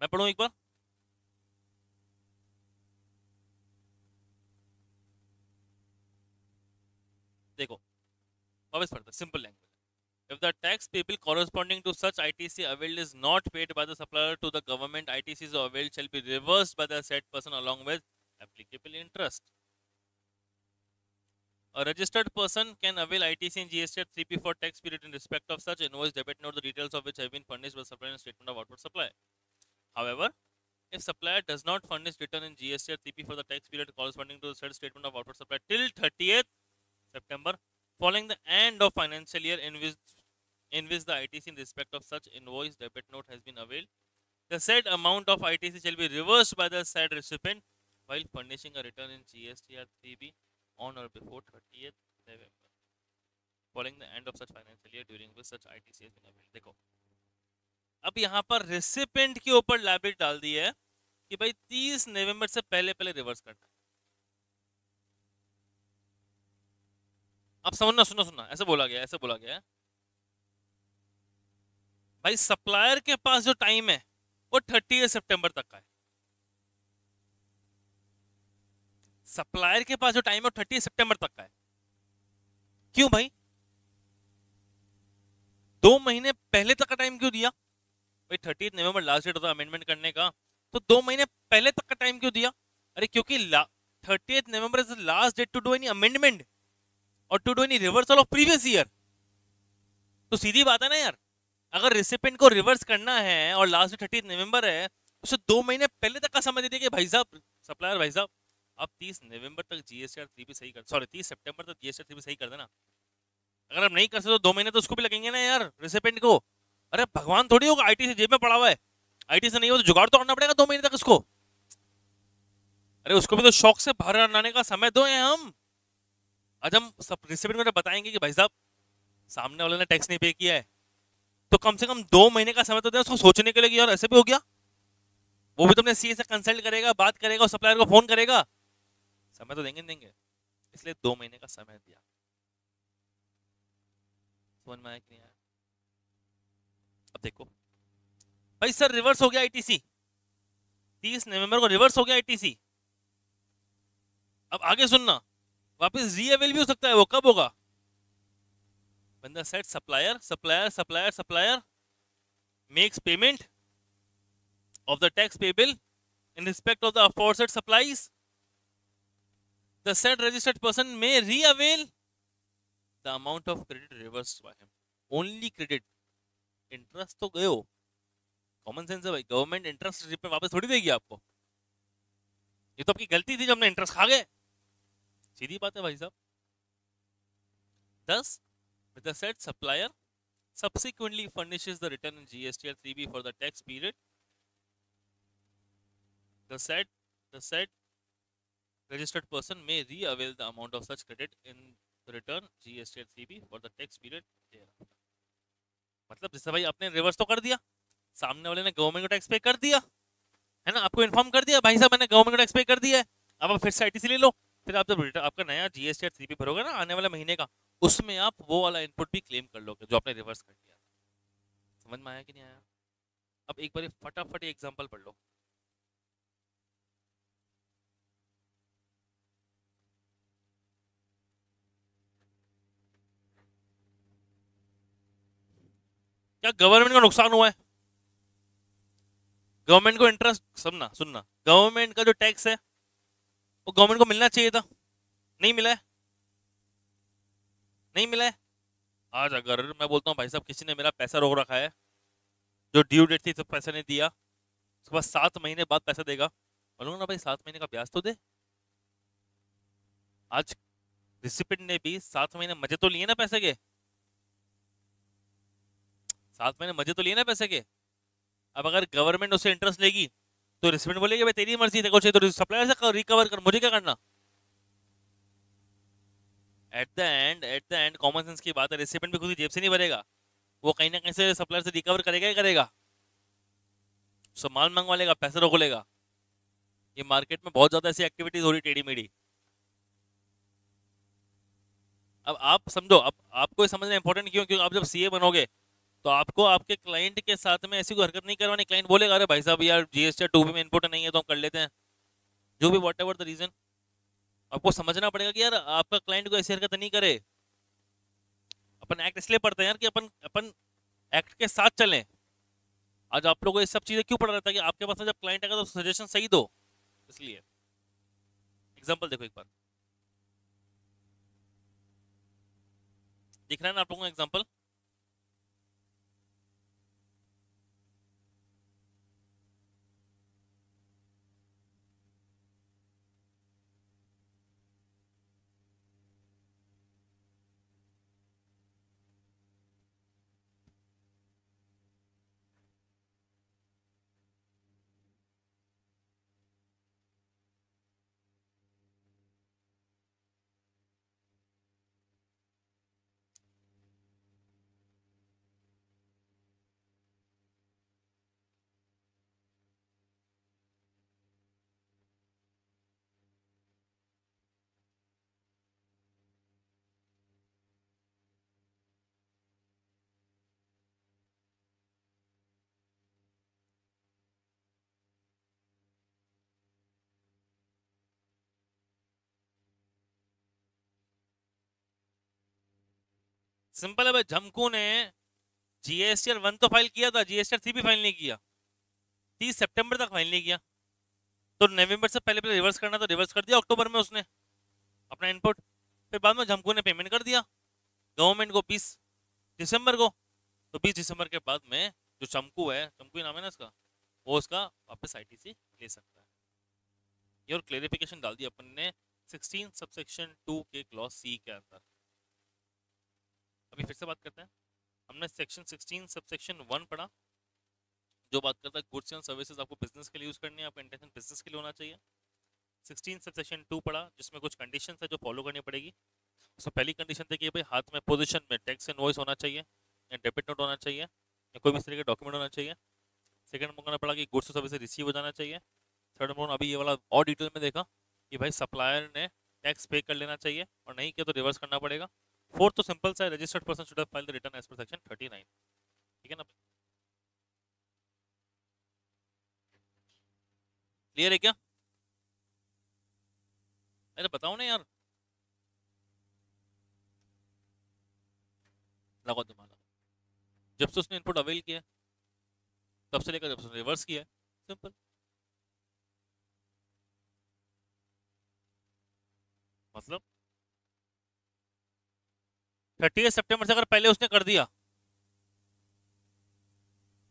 मैं पढ़ूं एक बार, देखो वापस पढ़ते simple language. If the tax payable corresponding to such ITC availed is not paid by the supplier to the government, ITCs availed shall be reversed by the said person along with applicable interest. A registered person can avail ITC and GST at 3P for tax period in respect of such invoice debit note, the details of which have been furnished by supplier in statement of outward supply. However, if supplier does not furnish return in GST or 3P for the tax period corresponding to the said statement of outward supply till 30th September following the end of financial year in which the ITC in respect of such invoice debit note has been availed, the said amount of ITC shall be reversed by the said recipient while furnishing a return in GST or 3B on or before 30th November following the end of such financial year during which such ITC has been availed. देखो अब यहाँ पर recipient के ऊपर liability डाल दी है कि भाई 30 नवंबर से पहले पहले रिवर्स करना है। अब समझना, सुनो सुनना, ऐसे बोला गया है भाई सप्लायर के पास जो टाइम है वो 30 सितंबर तक का है। सप्लायर के पास जो टाइम है 30 सितंबर तक का है। क्यों भाई? 2 महीने पहले तक का टाइम क्यों दिया भाई? 30 नवंबर लास्ट डेट होता अमेंडमेंट करने का, तो 2 महीने पहले तक का टाइम क्यों दिया? अरे क्योंकि 30 November is the last date to do any amendment और to do any reversal of previous year. तो सीधी बात है ना यार, अगर रिसिपेंट को रिवर्स करना है और लास्ट डेट 30 नवंबर है, उसे 2 महीने पहले तक का समय दे दिया कि भाई साहब सप्लायर भाई साहब आप 30 नवंबर तक जीएसटी 3 सही कर, सॉरी 30 सितंबर तक जीएसटी 3 सही कर देना। अगर आप नहीं कर सकते तो 2 महीने तो उसको भी लगेंगे ना यार रिसिपेंट को। अरे भगवान थोड़ी होगा, आईटी से जेब में पड़ा हुआ है, आईटी से नहीं हो तो जुगाड़ तो करना पड़ेगा 2 महीने तक उसको। अरे उसको भी तो शौक से बाहर आने का समय दो है हम। आज हम सब रिसिपेंट को बताएंगे कि भाई साहब सामने वाले ने टैक्स नहीं पे किया है, तो कम से कम 2 महीने का समय तो दें उसको सोचने के लिए कि यार ऐसे भी हो गया। वो भी तुमने सीए से कंसल्ट करेगा, बात करेगा, सप्लायर को फोन करेगा, समय तो देंगे। इसलिए 2 महीने का समय दिया। समझ में आया कि नहीं आया? अब देखो भाई सर रिवर्स हो गया आईटीसी, 30 नवंबर को रिवर्स हो गया आईटीसी। अब आगे सुनना, वापस रीअवेल भी हो सकता है। वो कब होगा? when the said supplier makes payment of the tax payable in respect of the aforesaid supplies, the said registered person may reavail the amount of credit reversed by him. Only credit, interest तो गए हो, common sense है भाई, government interest rib में वापस थोड़ी देगी आपको। ये तो आपकी गलती थी जब हमने इंटरेस्ट खा गए, सीधी बात है भाई साहब। Thus, with the said supplier subsequently furnishes the return in GST or 3B for the tax period, the said registered person may reavail the amount of such credit in the return GST or 3B for the tax period thereafter. मतलब जैसे भाई आपने reverse तो कर दिया, सामने वाले ने गवर्नमेंट को टैक्स पे कर दिया है ना, आपको इन्फॉर्म कर दिया भाई साहब मैंने गवर्नमेंट को टैक्स पे कर दिया है, अब आप फिर से आईटीसी ले लो। फिर आप जब आपका नया जीएसटी और 3P भरोगे ना आने वाले महीने का, उसमें आप वो वाला इनपुट भी क्लेम कर लोगे जो आपने रिवर्स कर दिया। समझ में आया कि नहीं आया? अब एक बार फटाफट एग्जांपल पढ़ लो। क्या गवर्नमेंट को नुकसान हुआ है? गवर्नमेंट को इंटरेस्ट, सुनना, गवर्नमेंट का जो टैक्स है वो गवर्नमेंट को मिलना चाहिए था, नहीं मिला है, नहीं मिला है। आज अगर मैं बोलता हूँ भाई साहब किसी ने मेरा पैसा रोक रखा है, जो ड्यू डेट थी तो पैसा नहीं दिया, उसके बाद 7 महीने बाद पैसा देगा, बोलूंगा ना भाई 7 महीने का ब्याज तो दे। आज रिसिपेंट ने भी 7 महीने मजे तो लिए ना पैसे के, 7 महीने मजे तो लिए ना पैसे के। अब अगर गवर्नमेंट उससे इंटरेस्ट लेगी तो रिसिपेंट बोलेगी भाई तेरी मर्जी, देखो चाहिए तो सप्लायर से रिकवर कर, मुझे क्या करना। At the end common sense की बात है, रिसिपेंट भी खुद की जेब से नहीं भरेगा, वो कहीं ना कहीं से सप्लायर से रिकवर करेगा ही करेगा, सामान मंगवा लेगा, पैसे रोक लेगा। ये मार्केट में बहुत ज्यादा ऐसी एक्टिविटीज हो रही टेढ़ी मेढ़ी। अब आप समझो, अब आपको समझना इंपॉर्टेंट क्यों, क्योंकि आप जब सीए बनोगे तो आपको आपके क्लाइंट के साथ में ऐसी कोई हरकत नहीं करवानी। क्लाइंट बोलेगा अरे भाई साहब यार जीएसटी 2B में इनपुट नहीं है तो हम कर लेते हैं, जो भी वॉट एवर द रीजन, आपको समझना पड़ेगा कि यार आपका क्लाइंट को ऐसी हरकत नहीं करे। अपन एक्ट इसलिए पढ़ते हैं यार कि अपन एक्ट के साथ चलें। आज आप लोगों को ये सब चीजें क्यों पढ़ रहा था कि आपके पास जब क्लाइंट आएगा तो सजेशन सही दो, इसलिए। एग्जांपल देखो एक बार, दिख रहा है ना आप लोगों को एग्जाम्पल? सिंपल है भाई, झमकू ने जीएसटीआर 1 तो फाइल किया था, जीएसटीआर 3 भी फाइल नहीं किया, 30 सितंबर तक फाइल नहीं किया। तो नवंबर से पहले पहले रिवर्स करना, तो रिवर्स कर दिया अक्टूबर में उसने अपना इनपुट। फिर बाद में झमकू ने पेमेंट कर दिया गवर्नमेंट को 20 दिसंबर को। तो 20 दिसंबर के बाद में जो चमकू है, चमकू ही नाम है ना इसका, वो उसका वापस आईटीसी ले सकता है। ये और क्लेरिफिकेशन डाल दिया अपन ने 16 सबसेक्शन 2 के क्लॉज सी के अंदर। अभी फिर से बात करते हैं। हमने सेक्शन 16 सबसेक्शन 1 पढ़ा, जो बात करता है गुड्स एंड सर्विसेज आपको बिजनेस के लिए यूज करनी है, आपका इंटेंशन बिजनेस के लिए होना चाहिए। 16 सबसेक्शन 2 पढ़ा, जिसमें कुछ कंडीशन है जो फॉलो करनी पड़ेगी। उसमें पहली कंडीशन थी कि भाई हाथ में पोजीशन में टैक्स इनवॉइस होना चाहिए, या डेबिट नोट होना चाहिए, या कोई भी इस तरह का डॉक्यूमेंट होना चाहिए। सेकंड नंबर पड़ा कि गुड्स सर्विस रिसीव हो जाना चाहिए। थर्ड नंबर अभी ये वाला और डिटेल में देखा कि भाई सप्लायर ने टैक्स पे कर लेना चाहिए, और नहीं किया तो रिवर्स करना पड़ेगा। फोर्थ तो सिंपल सा, registered person should have filed the return as per section 39। ठीक है ना? क्लियर है क्या? अरे बताओ ना यार, लगाओ दिमाग। जब से उसने इनपुट अवेल किया तब से लेकर जब से उसने रिवर्स किया है, सिंपल। मतलब 30 सितंबर से अगर पहले उसने कर दिया,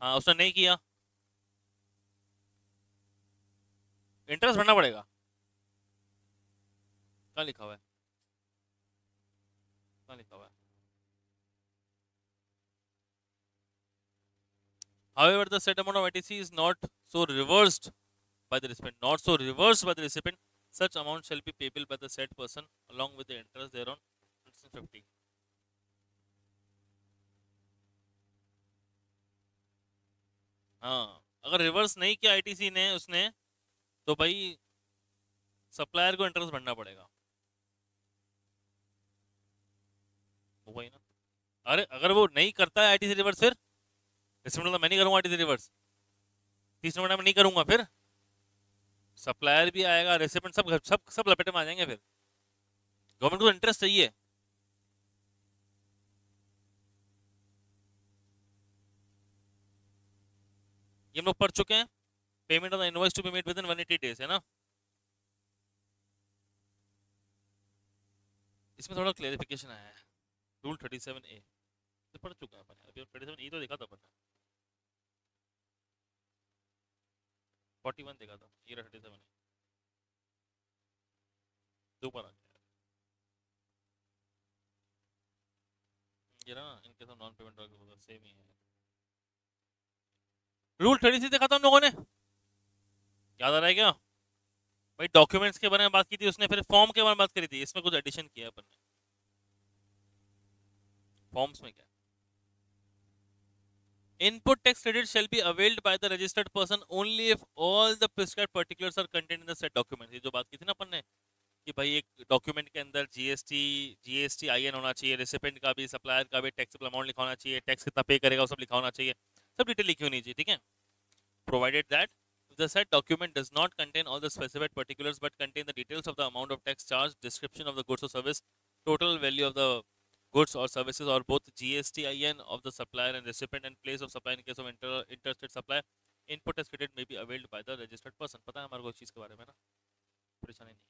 हाँ उसने नहीं किया, इंटरेस्ट भरना पड़ेगा। कहाँ लिखा हुआ है? कहाँ लिखा हुआ है? However, the set amount of ITC is not so reversed by the recipient, not so reversed by the recipient. Such amount shall be payable by the said person along with the interest thereon 150। हाँ, अगर reverse नहीं किया ITC ने उसने, तो भाई supplier को interest भरना पड़ेगा। वो वही ना। अरे अगर वो नहीं करता है आईटीसी रिवर्स, फिर इसमें मतलब मैं नहीं करूंगा आईटीसी रिवर्स, 30 नंबर में नहीं करूंगा, फिर सप्लायर भी आएगा, रेसिपेंट सब सब सब लपेटे में आ जाएंगे। फिर गवर्नमेंट को इंटरेस्ट चाहिए। ये हम लोग पढ़ चुके हैं, payment of the invoice to be made within 180 days, है ना? इसमें थोड़ा क्लेरिफिकेशन आया है। रूल 37A तो पढ़ चुका है अपन, अभी 37E तो देखा था अपन ने, 41 देखा था, ये 37 दो ऊपर आ गया। ये ना इनके साथ नॉन पेमेंट सेम ही है। रूल 36 देखा था हम लोगों ने, याद आ रहा है क्या? भाई डॉक्यूमेंट्स के बारे में बात की थी उसने, फिर फॉर्म के बारे में बात करी थी, इसमें कुछ एडिशन किया है अपन ने। फॉर्म्स में क्या? Input tax credit shall be availed by the registered person only if all the prescribed particulars are contained in the said document। ये जो बात की थी ना अपन ने कि भाई एक डॉक्यूमेंट के अंदर जीएसटी आईएन होना चाहिए, रेसिपेंट का भी, सप्लायर का भी टैक्सेबल अमाउंट लिखा होना चाहिए, टैक्स कितना पे करेगा वो सब लिखा होना चाहिए, सब डिटेल लिखी होनी चाहिए। ठीक है? Provided that the said document does not contain all the specified particulars but contain the details of the amount of tax charged, description of the goods or service, total value of the goods or services, or both GSTIN of the supplier and recipient and place of supply in case of interstate supply, input as credit may be availed by the registered person। पता है हमारे को इस चीज़ के बारे में ना, परेशानी नहीं।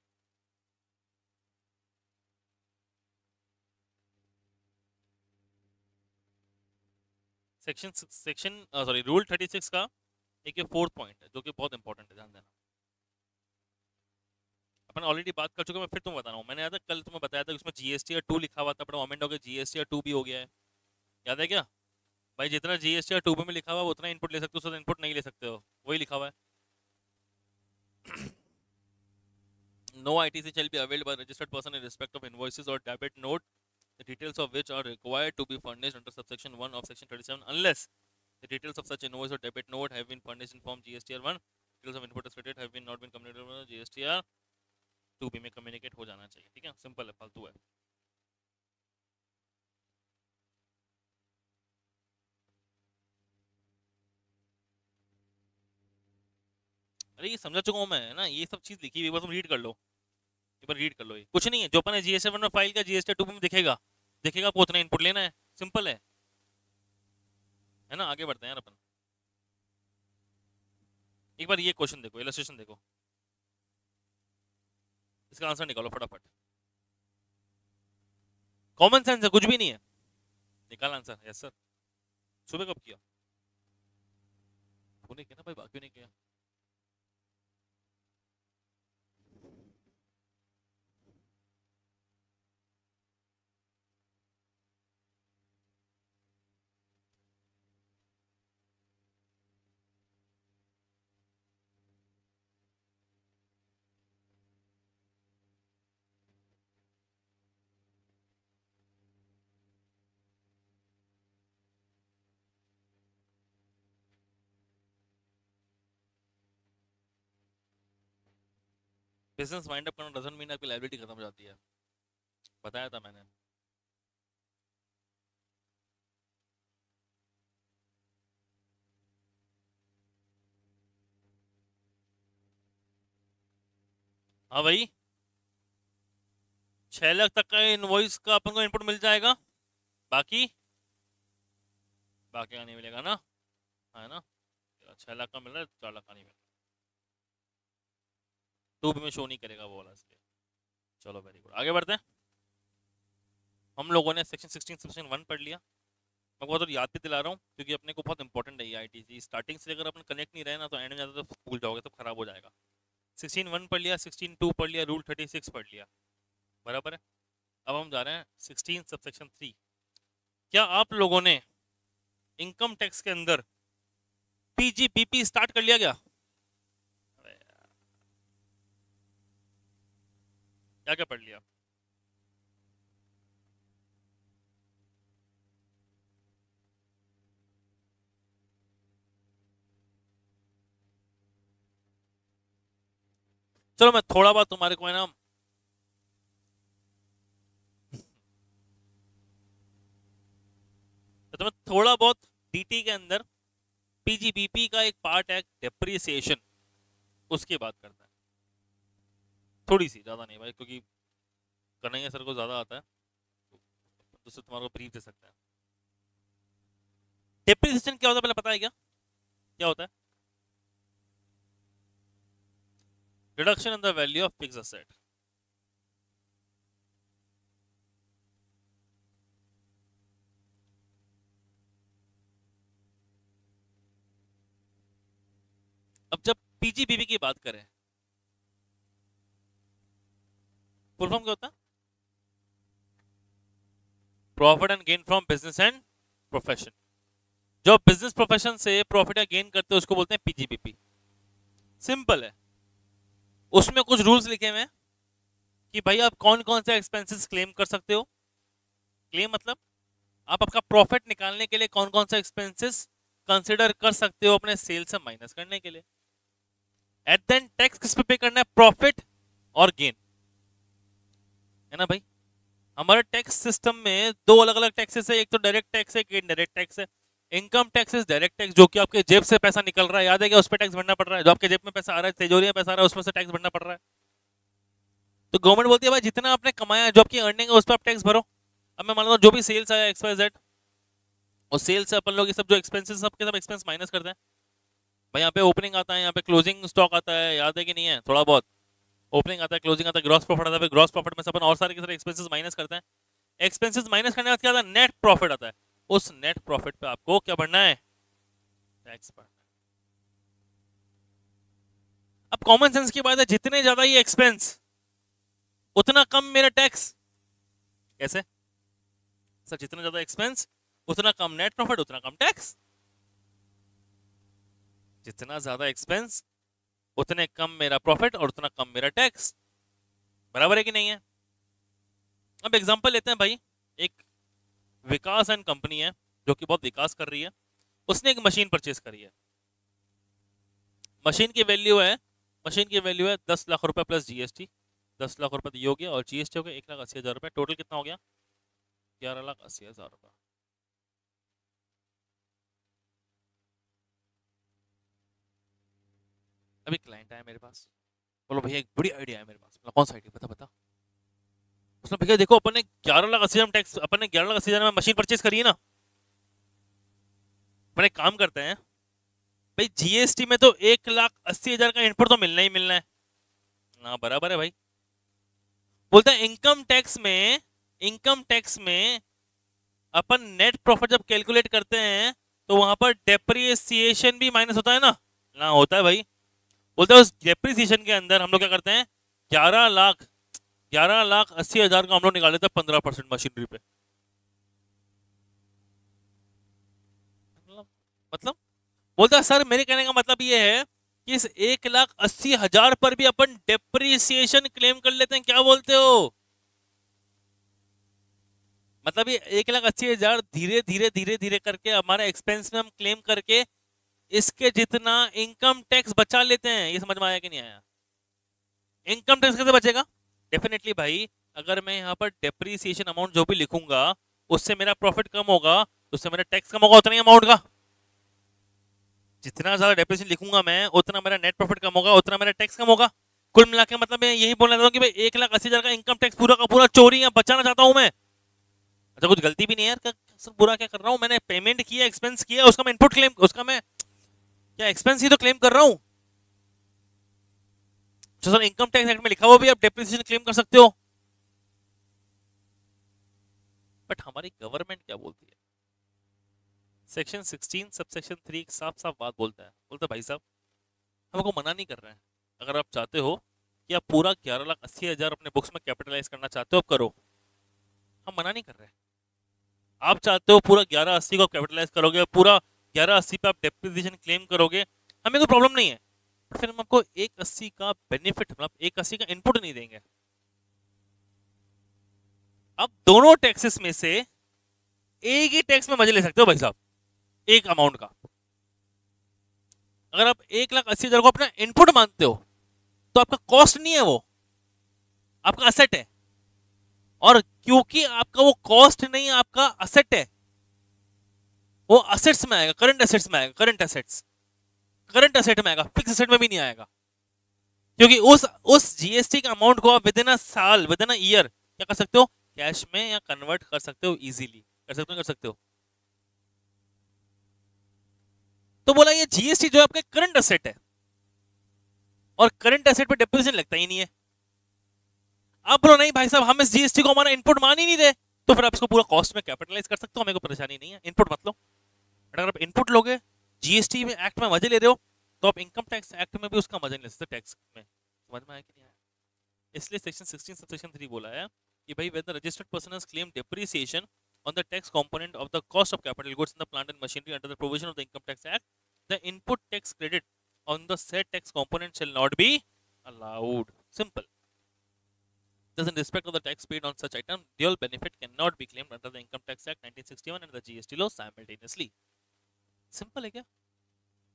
रूल 36 का एक ये फोर्थ पॉइंट है जो कि बहुत इंपॉर्टेंट है, ध्यान देना। अपन ऑलरेडी बात कर चुके हैं, मैं फिर तुम्हें बता रहा हूँ। मैंने याद है कल तुम्हें बताया था कि उसमें जीएसटी 2 लिखा हुआ था, बट अमेंड हो गया जीएसटी 2 भी हो गया है, याद है क्या भाई? जितना जीएसटी 2 में लिखा हुआ है उतना इनपुट ले सकते हो, उससे इनपुट नहीं ले सकते हो, वही लिखा हुआ है। No ITC shall be availed by registered person in respect of invoices or debit note, the details of which are required to be furnished under subsection 1 of section 37 unless the details of such invoice or debit note have been furnished in form GSTR 1, details of input stated have been not been communicated with GSTR 2 में communicate हो जाना चाहिए, ठीक है? Simple है, फालतू है। अरे ये समझा चुका हूँ मैं ना, ये सब चीज लिखी हुई, बस तुम रीड कर लो, एक बार रीड कर लो। ये कुछ नहीं है, जो अपन ने जीएसटी 1 में फाइल का जीएसटी 2 में दिखेगा, दिखेगा आपको उतना इनपुट लेना है, सिंपल है ना? आगे बढ़ते हैं यार अपन। एक बार ये क्वेश्चन देखो, इलस्ट्रेशन देखो, इसका आंसर निकालो फटाफट। कॉमन सेंस है, कुछ भी नहीं है, निकाल आंसर। Yes sir. सुबह कब किया? तूने किया ना भाई, बाकी नहीं किया। बिजनेस वाइंड अप करना डजंट मीन आपकी लायबिलिटी खत्म हो जाती है, बताया था मैंने। हाँ भाई, 6 लाख तक का इनवॉइस का अपन को इनपुट मिल जाएगा, बाकी बाकी का नहीं मिलेगा ना, है ना? 6 लाख का मिल रहा है, 4 लाख का नहीं मिल रहा, 2 भी में शो नहीं करेगा वो वाला, इसलिए। चलो वेरी गुड, आगे बढ़ते हैं। हम लोगों ने सेक्शन 16 सेक्शन 1 पढ़ लिया। मैं बहुत और याद भी दिला रहा हूँ क्योंकि अपने को बहुत इंपॉर्टेंट है ये आईटीसी। स्टार्टिंग से अगर अपन कनेक्ट नहीं रहे ना तो एंड में जाते तो भूल जाओगे, तो खराब हो जाएगा। 16.1 पढ़ लिया, 16.2 पढ़ लिया, रूल 36 पढ़ लिया, बराबर है। अब हम जा रहे हैं 16 सबसेक्शन 3। क्या आप लोगों ने इनकम टैक्स के अंदर पीजीबीपी स्टार्ट कर लिया क्या? क्या क्या पढ़ लिया? चलो मैं थोड़ा बहुत तुम्हारे को है ना, तो मैं थोड़ा बहुत डीटी के अंदर पीजीबीपी का एक पार्ट है डेप्रिसिएशन, उसकी बात करता है थोड़ी सी, ज्यादा नहीं भाई, क्योंकि कन्हैया सर को ज्यादा आता है तो उससे तुम्हारे को ब्रीफ दे सकता है। डेप्रिसिएशन क्या होता है पहले पता है क्या? क्या होता है? Reduction in the value of fixed asset. अब जब पीजीबीपी की बात करें, फुल फॉर्म क्या होता है? Profit and gain from business and profession. जो बिजनेस प्रोफेशन से प्रॉफिट या गेन करते हैं उसको बोलते हैं पीजीबीपी। सिंपल है, उसमें कुछ रूल्स लिखे हुए हैं कि भाई आप कौन कौन से एक्सपेंसेस क्लेम कर सकते हो। क्लेम मतलब आप आपका प्रॉफिट निकालने के लिए कौन कौन से एक्सपेंसेस कंसिडर कर सकते हो अपने सेल से माइनस करने के लिए। एट देन टैक्स किस पे पे करना है? प्रॉफिट और गेन, है ना भाई? हमारे टैक्स सिस्टम में 2 अलग अलग टैक्सेस है, एक तो डायरेक्ट टैक्स है, एक इनडायरेक्ट टैक्स है। Income tax is direct tax, जो कि आपके जेब से पैसा निकल रहा है, याद है क्या? उस पर टैक्स भरना पड़ रहा है। जो आपके जेब में पैसा आ रहा है, तिजोरी में पैसा आ रहा है, उसमें से टैक्स भरना पड़ रहा है। तो गवर्नमेंट बोलती है भाई जितना आपने कमाया, जो आपकी अर्निंग है उस पर आप टैक्स भरो। अब मैं मान लो जो भी सेल्स आया XYZ, और सेल से अपन लोग ये सब जो एक्सपेंसेस सबके सब एक्सपेंस माइनस करते हैं। भाई यहाँ पे ओपनिंग आता है, यहाँ पे क्लोजिंग स्टॉक आता है, याद है कि नहीं है? थोड़ा बहुत ओपनिंग आता है, क्लोजिंग आता है, ग्रॉस प्रॉफिट आता है, ग्रॉस प्रॉफिट में से अपन और सारे के सारे एक्सपेंसेस माइनस करते हैं। एक्सपेंसेस माइनस करने के बाद क्या आता है? नेट प्रॉफिट आता है। उस नेट प्रॉफिट पे आपको क्या भरना है, टैक्स भरना है। अब कॉमन सेंस की बात है, जितने ज्यादा ये एक्सपेंस उतना कम मेरा टैक्स। कैसे सर, जितना ज्यादा एक्सपेंस उतना कम नेट प्रॉफिट उतना कम टैक्स। जितना ज्यादा एक्सपेंस उतने कम मेरा प्रॉफिट और उतना कम मेरा टैक्स। बराबर है कि नहीं है? अब एग्जांपल लेते हैं भाई, एक विकास एंड कंपनी है जो कि बहुत विकास कर रही है, उसने एक मशीन परचेज करी है। मशीन की वैल्यू है, मशीन की वैल्यू है 10 लाख रुपए प्लस जीएसटी। 10 लाख रुपए तो ये हो गया और जीएसटी हो गया 1,80,000 रुपए। टोटल कितना हो गया? 11,80,000 रुपए। अभी क्लाइंट आया मेरे पास, बोलो भैया एक बड़ी आइडिया है मेरे पास। बोला कौन सा आइडिया, बता बता। उसने भैया देखो अपन ने 11,80,000 में टैक्स, अपन ने 11,80,000 में मशीन परचेज करी है ना, अपन एक काम करते हैं भाई, जीएसटी में तो 1,80,000 का इनपुट तो मिलना ही मिलना है ना। बराबर है भाई। बोलता है इनकम टैक्स में, इनकम टैक्स में अपन नेट प्रॉफिट जब कैलकुलेट करते हैं तो वहां पर डेप्रिसिएशन भी माइनस होता है ना। ना होता है भाई। बोलता है उस डेप्रिसिएशन के अंदर हम लोग क्या करते हैं, 11,80,000 का हम लोग निकाल लेते हैं 15% मशीनरी पे। मतलब बोलता है सर मेरे कहने का मतलब ये है कि इस 1,80,000 पर भी अपन डेप्रिसिएशन क्लेम कर लेते हैं। क्या बोलते हो? मतलब ये 1,80,000 धीरे धीरे धीरे धीरे करके हमारे एक्सपेंस में हम क्लेम करके इसके जितना इनकम टैक्स बचा लेते हैं। ये समझ में आया कि नहीं आया? इनकम टैक्स कैसे बचेगा? डेफिनेटली भाई, अगर मैं यहाँ पर डेप्रिसिएशन अमाउंट जो भी लिखूंगा उससे मेरा प्रॉफिट कम होगा, उससे मेरा टैक्स कम होगा उतना ही अमाउंट का। जितना ज्यादा डेप्रिसिएशन लिखूंगा मैं उतना मेरा नेट प्रॉफिट कम होगा, उतना मेरा टैक्स कम होगा। कुल मिला के मतलब मैं यही बोलना चाहता हूँ कि भाई 1,80,000 का इनकम टैक्स पूरा का पूरा चोरी है, बचाना चाहता हूँ मैं। अच्छा कुछ गलती भी नहीं है यार, सर बुरा क्या कर रहा हूँ, मैंने पेमेंट किया, एक्सपेंस किया, उसका मैं इनपुट क्लेम, उसका मैं क्या एक्सपेंस ही तो क्लेम कर रहा हूँ। तो सर इनकम टैक्स एक्ट में लिखा हुआ भी आप डेप्रिसिएशन क्लेम कर सकते हो, बट हमारी गवर्नमेंट क्या बोलती है? सेक्शन 16 सबसेक्शन 3 साफ साफ बात बोलता है, बोलता है भाई साहब हमको मना नहीं कर रहे हैं, अगर आप चाहते हो कि आप पूरा 11,80,000 अपने बुक्स में कैपिटलाइज करना चाहते हो आप करो, हम मना नहीं कर रहे हैं। आप चाहते हो पूरा 11,80 को कैपिटलाइज करोगे, पूरा 11,80 पे आप डेप्रिसिएशन क्लेम करोगे, हमें कोई प्रॉब्लम नहीं है, फिर हम आपको 1,80 का बेनिफिट मतलब 1,80 का इनपुट नहीं देंगे। अब दोनों टैक्सेस में से एक ही टैक्स में मजे ले सकते हो भाई साहब, एक अमाउंट का। अगर आप 1,80,000 को अपना इनपुट मानते हो तो आपका कॉस्ट नहीं है, वो आपका असेट है। और क्योंकि आपका वो कॉस्ट नहीं आपका असेट है, वो असेट्स में आएगा, करंट असेट्स में आएगा, करंट असेट्स, करंट असेट में आएगा, फिक्स असेट में भी नहीं आएगा। क्योंकि उस जीएसटी का अमाउंट को आप विद इन अ साल, विद इन अ ईयर क्या कर सकते हो, कैश में या कन्वर्ट कर सकते हो, इजीली कर सकते हो, कर सकते हो। तो बोला ये जीएसटी जो आपका करंट असेट है और करंट असेट पे डिपोजिशन लगता ही नहीं है। आप बोलो नहीं भाई साहब हम इस जीएसटी को हमारा इनपुट मान ही नहीं दे, तो फिर आप इसको पूरा कॉस्ट में कैपिटलाइज कर सकते हो, हमें कोई परेशानी नहीं है, इनपुट मत लो। बट अगर आप इनपुट लोगे, जीएसटी में एक्ट में मजे ले रहे हो, तो आप इनकम टैक्स एक्ट में भी उसका मजा नहीं ले सकते टैक्स में। समझ में आया कि नहीं आया? इसलिए सेक्शन 16 सबसेक्शन 3 बोला है कि भाई when the registered person has claim depreciation on the tax component of the cost of capital goods in the plant and machinery under the provision of the income tax act, the input tax credit on the said tax component shall not be allowed. Simple. Thus, in respect of the tax paid on such item, dual benefit cannot be claimed under the Income Tax Act 1961 and the GST law simultaneously. Simple है क्या?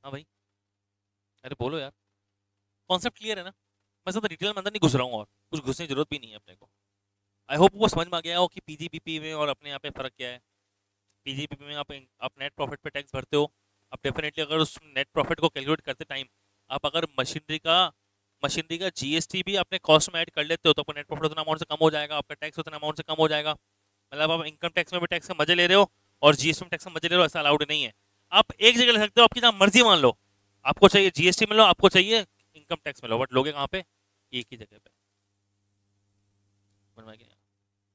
हाँ भाई, अरे बोलो यार, concept clear है ना? मैं ज्यादा डिटेल में अंदर नहीं घुस रहा हूँ और कुछ घुसने की जरूरत भी नहीं है अपने को। आई होप वो समझ में आ गया हो कि पीजीबीपी में और अपने यहाँ पे फर्क क्या है। पीजीबीपी में आप नेट प्रॉफिट पे टैक्स भरते हो, आप डेफिनेटली अगर उस नेट प्रॉफिट को कैलकुलेट करते टाइम आप अगर मशीनरी का जीएसटी भी अपने कॉस्ट में ऐड कर लेते हो तो आपका नेट प्रॉफिट उतना अमाउंट से कम हो जाएगा, आपका टैक्स उतना अमाउंट से कम हो जाएगा। मतलब आप इनकम टैक्स में भी टैक्स का मजे ले रहे हो और जीएसटी में टैक्स का मजे ले रहे हो, ऐसा अलाउड नहीं है। आप एक जगह ले सकते हो, आपकी जहाँ मर्जी मान लो, आपको चाहिए जीएसटी में लो, आपको चाहिए इनकम टैक्स में लो, बट लोगे कहाँ पे? एक ही जगह पे।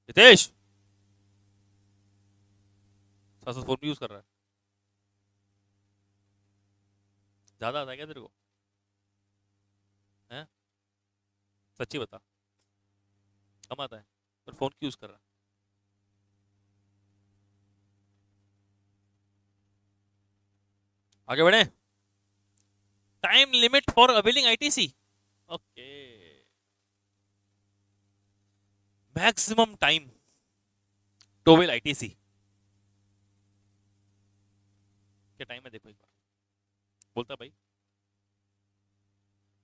रितेश साथ साथ फोन भी यूज कर रहा है। ज्यादा आता है क्या तेरे को? हैं? सच्ची बता, कम आता है पर फोन क्यों यूज कर रहा है? आगे बढ़े। Time limit for availing ITC. Okay, maximum time to avail ITC. क्या टाइम है देखो एक बार, बोलता भाई।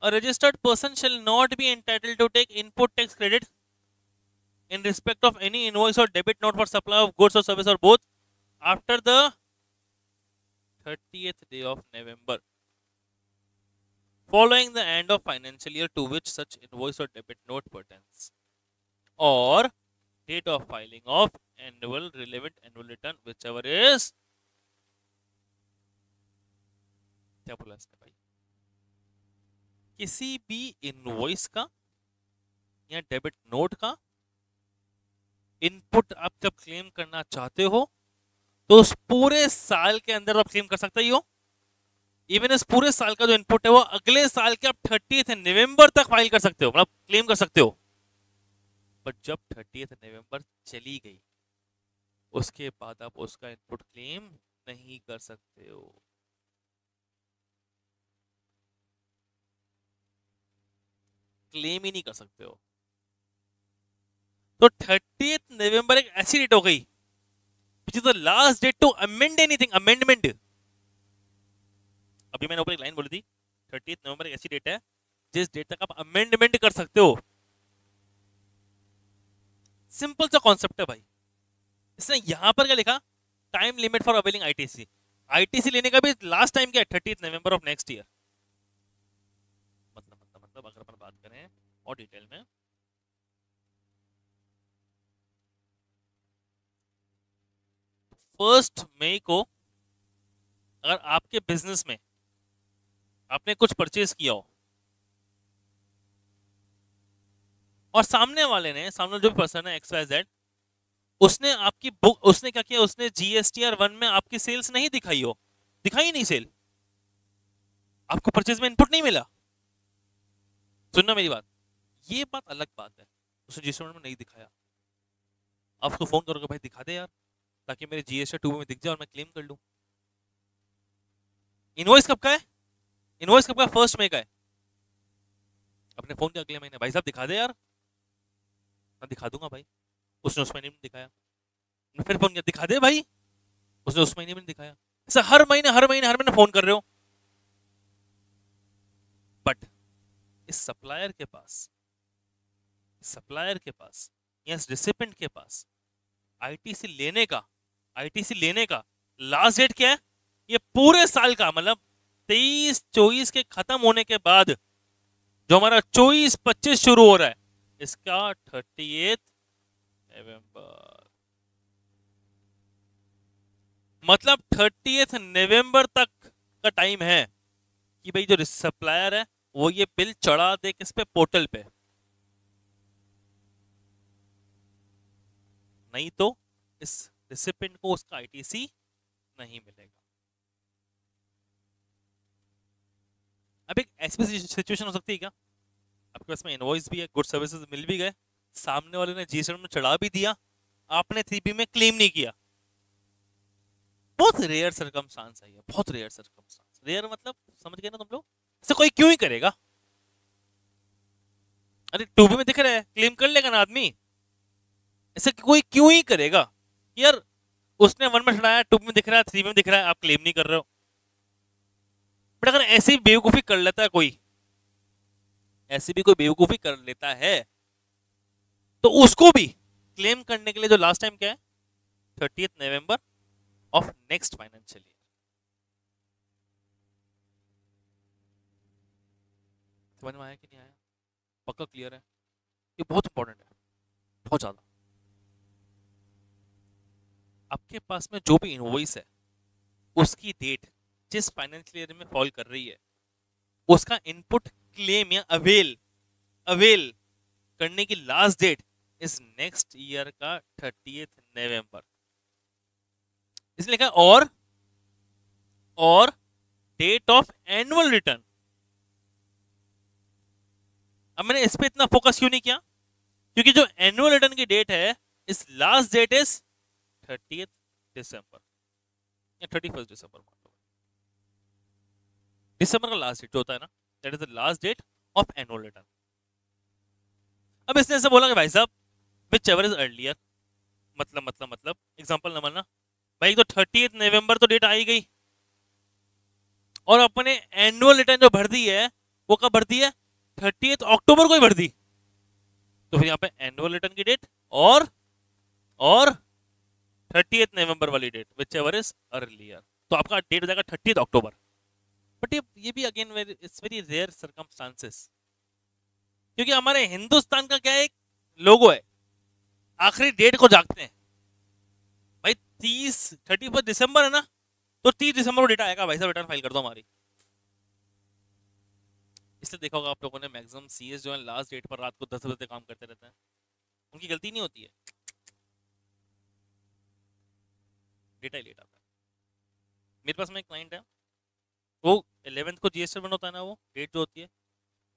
A registered person shall not be entitled to take input tax credit in respect of any invoice or debit note for supply of goods or service or both after the 30th day of November following the end of financial year to which such invoice or debit note pertains, or date of filing of annual relevant annual return whichever is। क्या बोला इसने भाई? किसी भी invoice का या debit note का input आप जब क्लेम करना चाहते हो तो उस पूरे साल के अंदर आप क्लेम कर सकते ही हो। इवन इस पूरे साल का जो इनपुट है वो अगले साल के आप 30 नवंबर तक फाइल कर सकते हो, मतलब क्लेम कर सकते हो। बट जब 30 नवंबर चली गई उसके बाद आप उसका इनपुट क्लेम नहीं कर सकते हो। क्लेम ही नहीं कर सकते हो। तो 30 नवंबर एक ऐसी डेट हो गई which is the last date to amend anything, amendment। अभी मैंने ऊपर एक लाइन बोली थी, 30 नवंबर एक ऐसी डेट है जिस डेट तक आप अमेंडमेंट कर सकते हो। सिंपल सा कॉन्सेप्ट है भाई। इसने यहां पर क्या लिखा? Time limit for availing ITC. ITC लेने का भी लास्ट टाइम क्या है? 30 नवंबर ऑफ नेक्स्ट ईयर। मतलब अगर अपन बात करें और डिटेल में, फर्स्ट मई को अगर आपके बिजनेस में आपने कुछ परचेज किया हो और सामने वाले ने, सामने जो पर्सन है XYZ, उसने आपकी बुक, उसने क्या किया, उसने GSTR 1 में आपकी सेल्स नहीं दिखाई हो, दिखाई नहीं सेल, आपको परचेज में इनपुट नहीं मिला। सुनना मेरी बात, ये बात अलग बात है, उसने GSTR 1 में नहीं दिखाया, आप उसको फोन करोगे भाई दिखा दे यार ताकि मेरे GSTR 2 में दिख जाए और मैं क्लेम कर लूं। इनवॉइस कब का है? इनवॉइस कब का? फर्स्ट मई का है। अपने फोन के अगले महीने भाई साहब दिखा दे यार, मैं दिखा दूंगा भाई। उसने उस महीने में दिखाया, मैं फिर फोन किया दिखा दे भाई, उसने उस महीने में दिखाया। ऐसा हर महीने फोन कर रहे हो। बट इस सप्लायर के पास या इस रिसिपेंट के पास आईटीसी लेने का लास्ट डेट क्या है? ये पूरे साल का, मतलब 23-24 के खत्म होने के बाद जो हमारा 24-25 शुरू हो रहा है, इसका 30 नवंबर, मतलब 30 नवंबर तक का टाइम है कि भाई जो सप्लायर है वो ये बिल चढ़ा दे किस पे? पोर्टल पे। नहीं तो इस रिसिपेंट को उसका आईटीसी नहीं मिलेगा। अब एक ऐसी सिचुएशन हो सकती है क्या, आपके पास में इनवॉइस भी है, गुड सर्विसेज मिल भी गए, सामने वाले ने GSTR में चढ़ा भी दिया, आपने 3B में क्लेम नहीं किया। बहुत रेयर सर्कमस्टांस है ये, बहुत रेयर सर्कमस्टांस। रेयर मतलब समझ गए ना तुम लोग? ऐसे कोई क्यों ही करेगा? अरे 2B में दिख रहा है, क्लेम कर लेगा ना आदमी, ऐसे कोई क्यों ही करेगा यार? उसने 1 में चढ़ाया, 2B में दिख रहा है, 3B में दिख रहा है, आप क्लेम नहीं कर रहे हो। बट अगर ऐसी बेवकूफी कर लेता है कोई, ऐसी भी कोई बेवकूफी कर लेता है तो उसको भी क्लेम करने के लिए जो लास्ट टाइम क्या है? 30 November of next financial year. समझ में आया कि नहीं आया? पक्का क्लियर है? ये बहुत इंपॉर्टेंट है, बहुत ज्यादा। आपके पास में जो भी इनवॉइस है उसकी डेट जिस फाइनेंशियल ईयर में फॉल कर रही है, उसका इनपुट क्लेम या अवेल करने की लास्ट डेट इस नेक्स्ट ईयर का 30 नवंबर। इसलिए लिखा है और डेट ऑफ एनुअल रिटर्न। अब मैंने इस पे इतना फोकस क्यों नहीं किया, क्योंकि जो एनुअल रिटर्न की डेट है, इस लास्ट डेट इज 30 दिसंबर या 31 दिसंबर, दिसंबर का लास्ट डेट जो होता है ना, that is the last date of annual return. अब इसने ऐसे बोला कि भाई साहब विच एवर इज अर्लियर, मतलब एग्जांपल नंबर ना, भाई तो 30 नवंबर तो डेट आ ही गई, और अपने एनुअल रिटर्न जो भर दी है वो कब भर दी है, 30 अक्टूबर को ही भर दी। तो फिर यहाँ पे एनुअल रिटर्न की डेट और 30 नवंबर वाली date whichever is earlier, तो आपका डेट हो जाएगा 30 अक्टूबर। बट ये भी again it's very rare circumstances, क्योंकि हमारे हिंदुस्तान का क्या है, एक लोगो है, आखिरी डेट को जागते हैं भाई। 31 दिसंबर है ना, तो 30 दिसंबर को डेट आएगा भाई साहब, रिटर्न फाइल कर दो हमारी। इसलिए देखा होगा आप लोगों ने, मैक्सिमम सीएस जो है लास्ट डेट पर रात को 10 बजे काम करते रहते हैं, उनकी गलती नहीं होती है, डेटा ही लेट आता है। मेरे पास में एक क्लाइंट है, वो 11th को जीएसटी बन होता है ना, वो डेट जो होती है,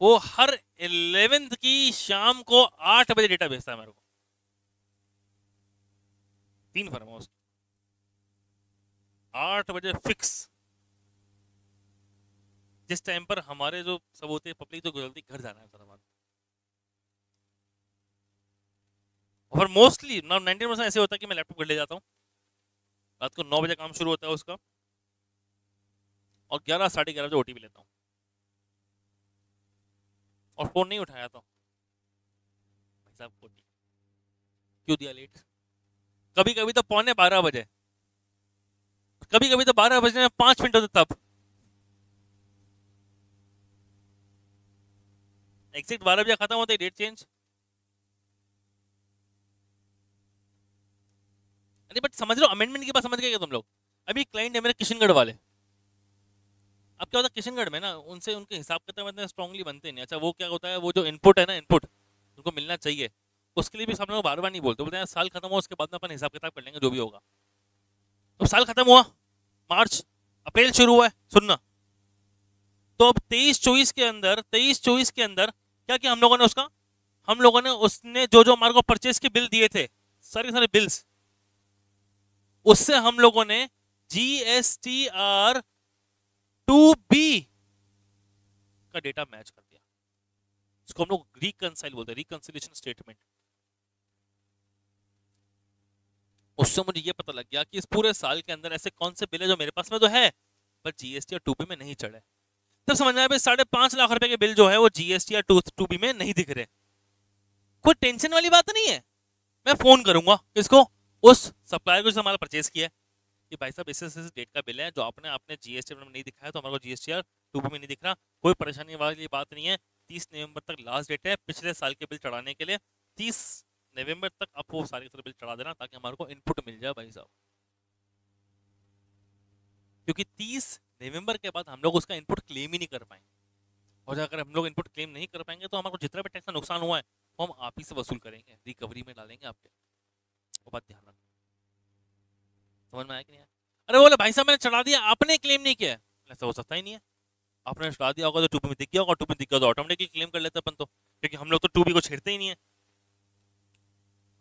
वो हर 11th की शाम को 8 बजे डेटा भेजता है मेरे को। 3 फर्म है उसकी, 8 बजे फिक्स, जिस टाइम पर हमारे जो सब होते हैं पब्लिक जो जल्दी घर जाना है फटाफट। और मोस्टली 90% ऐसे होता है कि मैं लैपटॉप घर ले जाता हूँ, रात को 9 बजे काम शुरू होता है उसका, और 11 साढ़े 11 बजे ओटीपी लेता हूँ, और फोन नहीं उठाया तो भाई साहब फोन नहीं, क्यों दिया लेट। कभी कभी तो 11:45 बजे, कभी कभी तो 12 बजने में 5 मिनट होते तब, एग्जैक्ट 12 बजे खत्म होता है डेट चेंज। अरे बट समझ लो, अमेंडमेंट की बात समझ गए क्या तुम लोग। अभी क्लाइंट है मेरे किशनगढ़ वाले, अब क्या होता है किशनगढ़ में ना, उनसे उनके हिसाब किताब इतने स्ट्रांगली बनते नहीं। अच्छा वो क्या होता है, वो जो इनपुट है ना, इनपुट उनको मिलना चाहिए, उसके लिए भी सब लोग बार बार नहीं बोलते, बोलते हैं साल खत्म हो उसके बाद में अपन हिसाब किताब कर लेंगे जो भी होगा। तो साल खत्म हुआ, मार्च अप्रैल शुरू हुआ है सुनना, तो अब 23-24 के अंदर क्या किया हम लोगों ने उसका, हम लोगों ने उसने जो जो हमारे को परचेज के बिल दिए थे, सारे सारे बिल्स, उससे हम लोगों ने GSTR 2B का डेटा मैच कर दिया। इसको हम लोग रिकंसाइल बोलते हैं, रिकंसिलिएशन स्टेटमेंट। उससे मुझे ये पता लग गया कि इस पूरे साल के अंदर ऐसे कौन से बिल है जो मेरे पास में तो है पर GSTR 2B में नहीं चढ़े। तब समझ में आया भाई 5.5 लाख रुपए के बिल जो है वो GSTR 2B में नहीं दिख रहे। कोई टेंशन वाली बात नहीं है, मैं फोन करूंगा किसको, उस सप्लायर को जिससे हमारा परचेज किया है, कि भाई साहब इस डेट का बिल है जो आपने आपने GSTR में नहीं दिखाया, तो हमारे को GSTR 2B में नहीं दिख रहा। कोई परेशानी वाली बात नहीं है, 30 नवंबर तक लास्ट डेट है पिछले साल के बिल चढ़ाने के लिए, 30 नवंबर तक आप वो सारे बिल चढ़ा देना ताकि हमारे को इनपुट मिल जाए भाई साहब। क्योंकि 30 नवंबर के बाद हम लोग उसका इनपुट क्लेम ही नहीं कर पाएंगे, और अगर हम लोग इनपुट क्लेम नहीं कर पाएंगे तो हमारे को जितना भी टैक्स का नुकसान हुआ है वो हम आप ही से वसूल करेंगे, रिकवरी में डालेंगे आपके। वो बात ध्यान रखना, समझ में आया कि नहीं आया। अरे बोले भाई साहब मैंने चढ़ा दिया, आपने क्लेम नहीं किया, ऐसा हो सकता ही नहीं है। आपने चढ़ा दिया होगा तो 2B में दिख गया होगा, 2B में दिख गया तो ऑटोमेटिकली क्लेम कर लेते अपन तो, क्योंकि हम लोग तो 2B को छेड़ते ही नहीं है,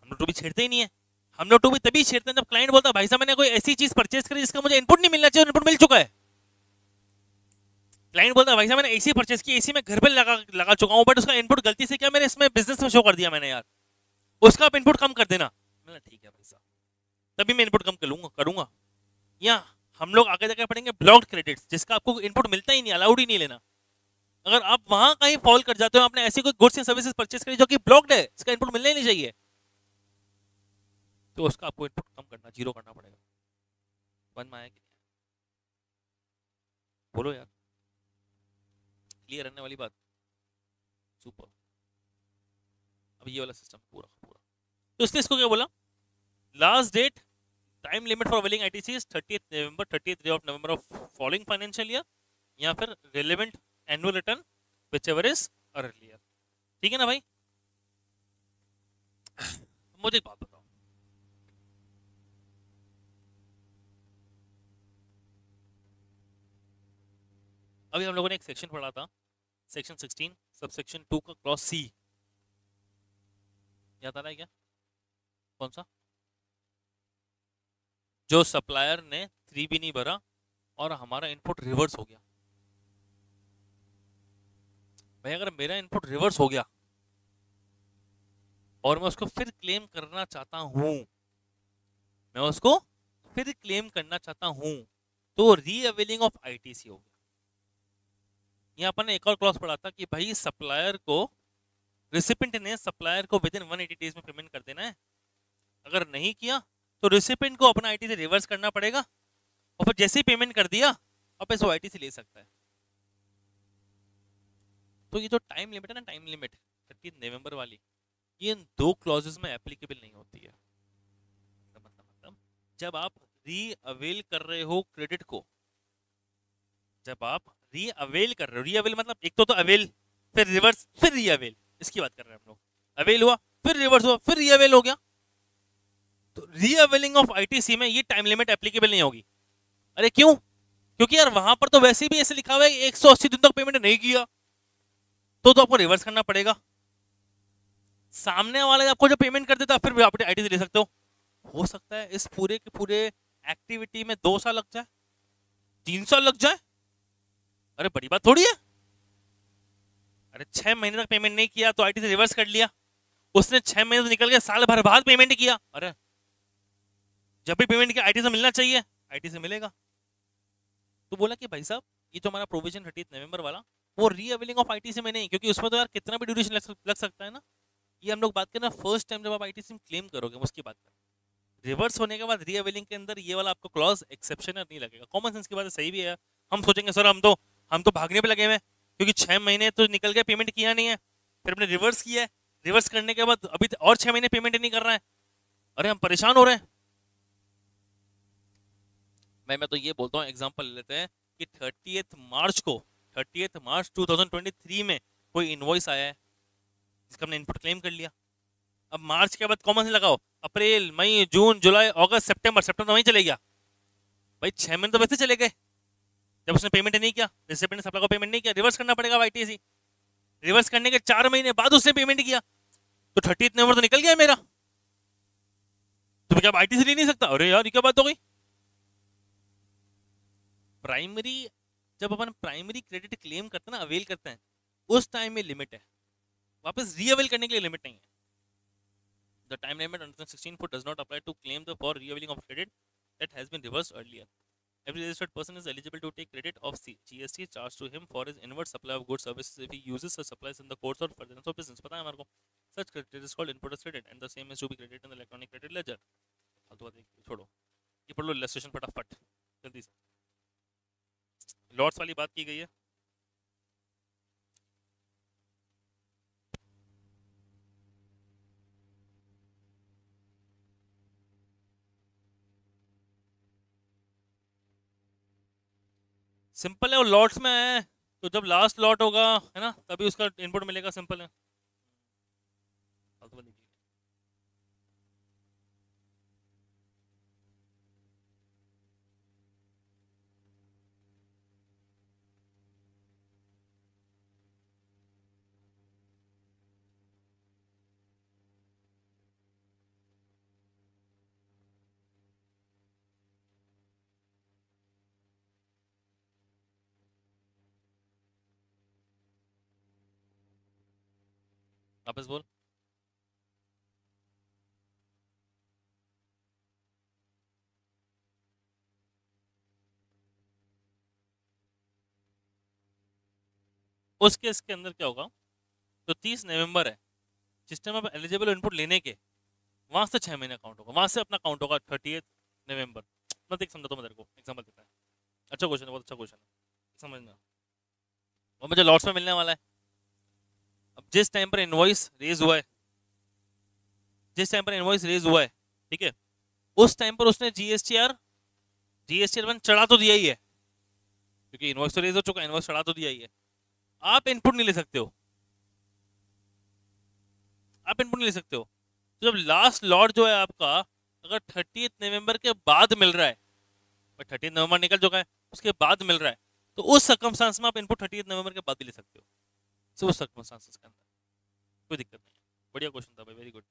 हम लोग 2B छेड़ते ही नहीं है। हम लोग 2B तभी छेड़ते हैं जब क्लाइंट बोलता है भाई साहब मैंने कोई ऐसी चीज परचेज करी जिसका मुझे इनपुट नहीं मिलना चाहिए, इनपुट मिल चुका है। क्लाइंट बोलता है भाई साहब मैंने एसी परचेज की, एसी में घर पे लगा चुका हूँ, बट उसका इनपुट गलती से क्या मेरे इसमें बिजनेस में शो कर दिया मैंने यार, उसका आप इनपुट कम कर देना। मैंने ठीक है भाई साहब, तभी मैं इनपुट कम करूंगा। या हम लोग आगे जाकर पढ़ेंगे ब्लॉक्ड क्रेडिट्स, जिसका आपको इनपुट मिलता ही नहीं, अलाउड ही नहीं लेना। अगर आप वहां कहीं फॉल कर जाते हो, आपने ऐसी कोई गुड्स या सर्विसेज परचेज करी जो कि ब्लॉक्ड है, इसका इनपुट मिलना ही नहीं चाहिए, तो उसका आपको इनपुट कम करना, जीरो करना पड़ेगा। वन में आया कि बोलो यार, क्लियर रहने वाली बात, सुपर। अब ये वाला सिस्टम पूरा पूरा, तो इसलिए इसको क्या बोला, last date time limit for availing ITC 30th November, 30th day of November of following financial year, या फिर relevant annual return whichever is earlier. ठीक है ना भाई। मुझे एक बात बताओ, अभी हम लोगों ने एक सेक्शन पढ़ा था, सेक्शन 16 सब सेक्शन 2 का क्लॉज सी, याद आ रहा है क्या? कौन सा? जो सप्लायर ने 3 भी नहीं भरा और हमारा इनपुट रिवर्स हो गया। भाई अगर मेरा इनपुट रिवर्स हो गया और मैं उसको फिर क्लेम करना चाहता हूं, मैं उसको फिर क्लेम करना चाहता हूं, तो रीअवेलिंग ऑफ आईटीसी हो गया। यहाँ अपन ने एक और क्लॉज पढ़ा था कि भाई सप्लायर को, रिसिपेंट ने सप्लायर को विद इन 180 डेज में पेमेंट कर देना है। अगर नहीं किया तो रिसिपेंट को अपना आईटीसी रिवर्स करना पड़ेगा, और फिर जैसे ही पेमेंट कर दिया वापस वो आईटीसी ले सकता है। तो ये जो टाइम लिमिट है ना, टाइम लिमिट 30 नवंबर वाली, ये इन 2 क्लॉजेस में एप्लीकेबल नहीं होती है। मतलब जब आप रीअवेल कर रहे हो क्रेडिट को, जब आप रीअवेल कर रहे हो, रीअवेल मतलब एक तो अवेल, फिर रिवर्स, फिर रीअवेल, इसकी बात कर रहे हैं हम लोग। अवेल हुआ, फिर रिवर्स हुआ, फिर रीअवेल हो गया, तो रीअवेलिंग ऑफ आईटीसी में ये टाइम लिमिट एप्लीकेबल नहीं होगी। अरे क्यों? क्योंकि यार वहां पर तो वैसे भी ऐसे लिखा हुआ है 180 दिन तक पेमेंट नहीं किया तो आपको रिवर्स करना पड़ेगा। सामने वाले आपको जो पेमेंट कर देता फिर भी आप आईटीसी ले सकते हो सकता है इस पूरे के पूरे एक्टिविटी में 2 साल लग जाए, 3 साल लग जाए। अरे बड़ी बात थोड़ी है। अरे 6 महीने तक पेमेंट नहीं किया तो आईटीसी रिवर्स कर लिया, उसने 6 महीने से निकल के साल भर बाद पेमेंट किया, अरे जब भी पेमेंट किया आईटीसी मिलना चाहिए, आईटीसी मिलेगा। तो बोला कि भाई साहब ये जो हमारा प्रोविजन 30 नवंबर वाला, वो रीअवेलिंग ऑफ आईटीसी में नहीं, क्योंकि उसमें तो यार कितना भी ड्यूरेशन लग सकता है ना। ये हम लोग बात करें फर्स्ट टाइम जब आप आईटीसी में क्लेम करोगे उसकी बात करें। रिवर्स होने के बाद रीअवेलिंग के अंदर ये वाला आपको क्लॉज एक्सेप्शनल नहीं लगेगा। कॉमन सेंस की बात है, सही भी है। हम सोचेंगे सर हम तो भागने पे लगे हुए, क्योंकि 6 महीने तो निकल गए, पेमेंट किया नहीं है, फिर हमने रिवर्स किया है, रिवर्स करने के बाद अभी और 6 महीने पेमेंट नहीं कर रहा है, अरे हम परेशान हो रहे हैं। मैं तो ये बोलता हूँ, एग्जांपल ले लेते हैं कि 30 मार्च 2023 में कोई इनवॉइस आया है जिसका हमने इनपुट क्लेम कर लिया। अब मार्च के बाद कॉमन से लगाओ, अप्रैल, मई, जून, जुलाई, अगस्त, सितंबर तो वहीं चले गया भाई। 6 महीने तो वैसे चले गए जब उसने पेमेंट नहीं किया, रिसिपेंट सप्लाई को पेमेंट नहीं किया, रिवर्स करना पड़ेगा आईटीसी। रिवर्स करने के 4 महीने बाद उसने पेमेंट किया तो 30 नवंबर तो निकल गया मेरा, तो क्या आईटीसी ले नहीं सकता? अरे यार ये क्या बात हो गई। प्राइमरी, जब अपन प्राइमरी क्रेडिट क्लेम करते हैं ना, अवेल करते हैं, उस टाइम में लिमिट है, वापस रीअवेल करने के लिए लिमिट नहीं है। The time limit under 16 does not apply to claim the for reavailing of credit that has been reversed earlier. Every registered person is eligible to take credit of GST charged to him for his inward supply of goods services if he uses such supplies in the course or furtherance of business. पता है हमारे को? Such credit is called input credit and the same is to be credited in the electronic credit ledger. फालतू बात छोड़ो, ये पढ़ लो illustration फटाफट जल्दी से। लॉट्स वाली बात की गई है। सिंपल है, वो लॉट्स में है, तो जब लास्ट लॉट होगा है ना तभी उसका इनपुट मिलेगा, सिंपल है। वापस बोल। उस केस के अंदर क्या होगा, तो 30 नवंबर है जिस टाइम आप एलिजिबल इनपुट लेने के, वहां से 6 महीने काउंट होगा, वहां से अपना काउंट होगा 30 नवंबर। मैं देख समझा तो मैं तेरे को एग्जांपल देता है। अच्छा क्वेश्चन है, बहुत अच्छा क्वेश्चन है, समझना। और मुझे लॉट्स में मिलने वाला है। अब जिस टाइम पर इनवॉइस रेज हुआ है, जिस टाइम पर इनवॉइस रेज हुआ है, ठीक है, उस टाइम पर उसने जीएसटीआर 1 चढ़ा तो दिया ही है, क्योंकि इनवॉइस तो रेज हो चुका है, इनवॉइस चढ़ा तो दिया ही है। आप इनपुट नहीं ले सकते हो, आप इनपुट नहीं ले सकते हो। तो जब लास्ट लॉट जो है आपका अगर 30 नवंबर के बाद मिल रहा है, 30 नवंबर निकल चुका है, उसके बाद मिल रहा है, तो उस सर्कमस्टांस में आप इनपुट 30 नवंबर के बाद भी ले सकते हो, सिर्फ उस सर्कमस्टांसेस के अंदर, कोई दिक्कत नहीं है। बढ़िया क्वेश्चन था भाई, वेरी गुड।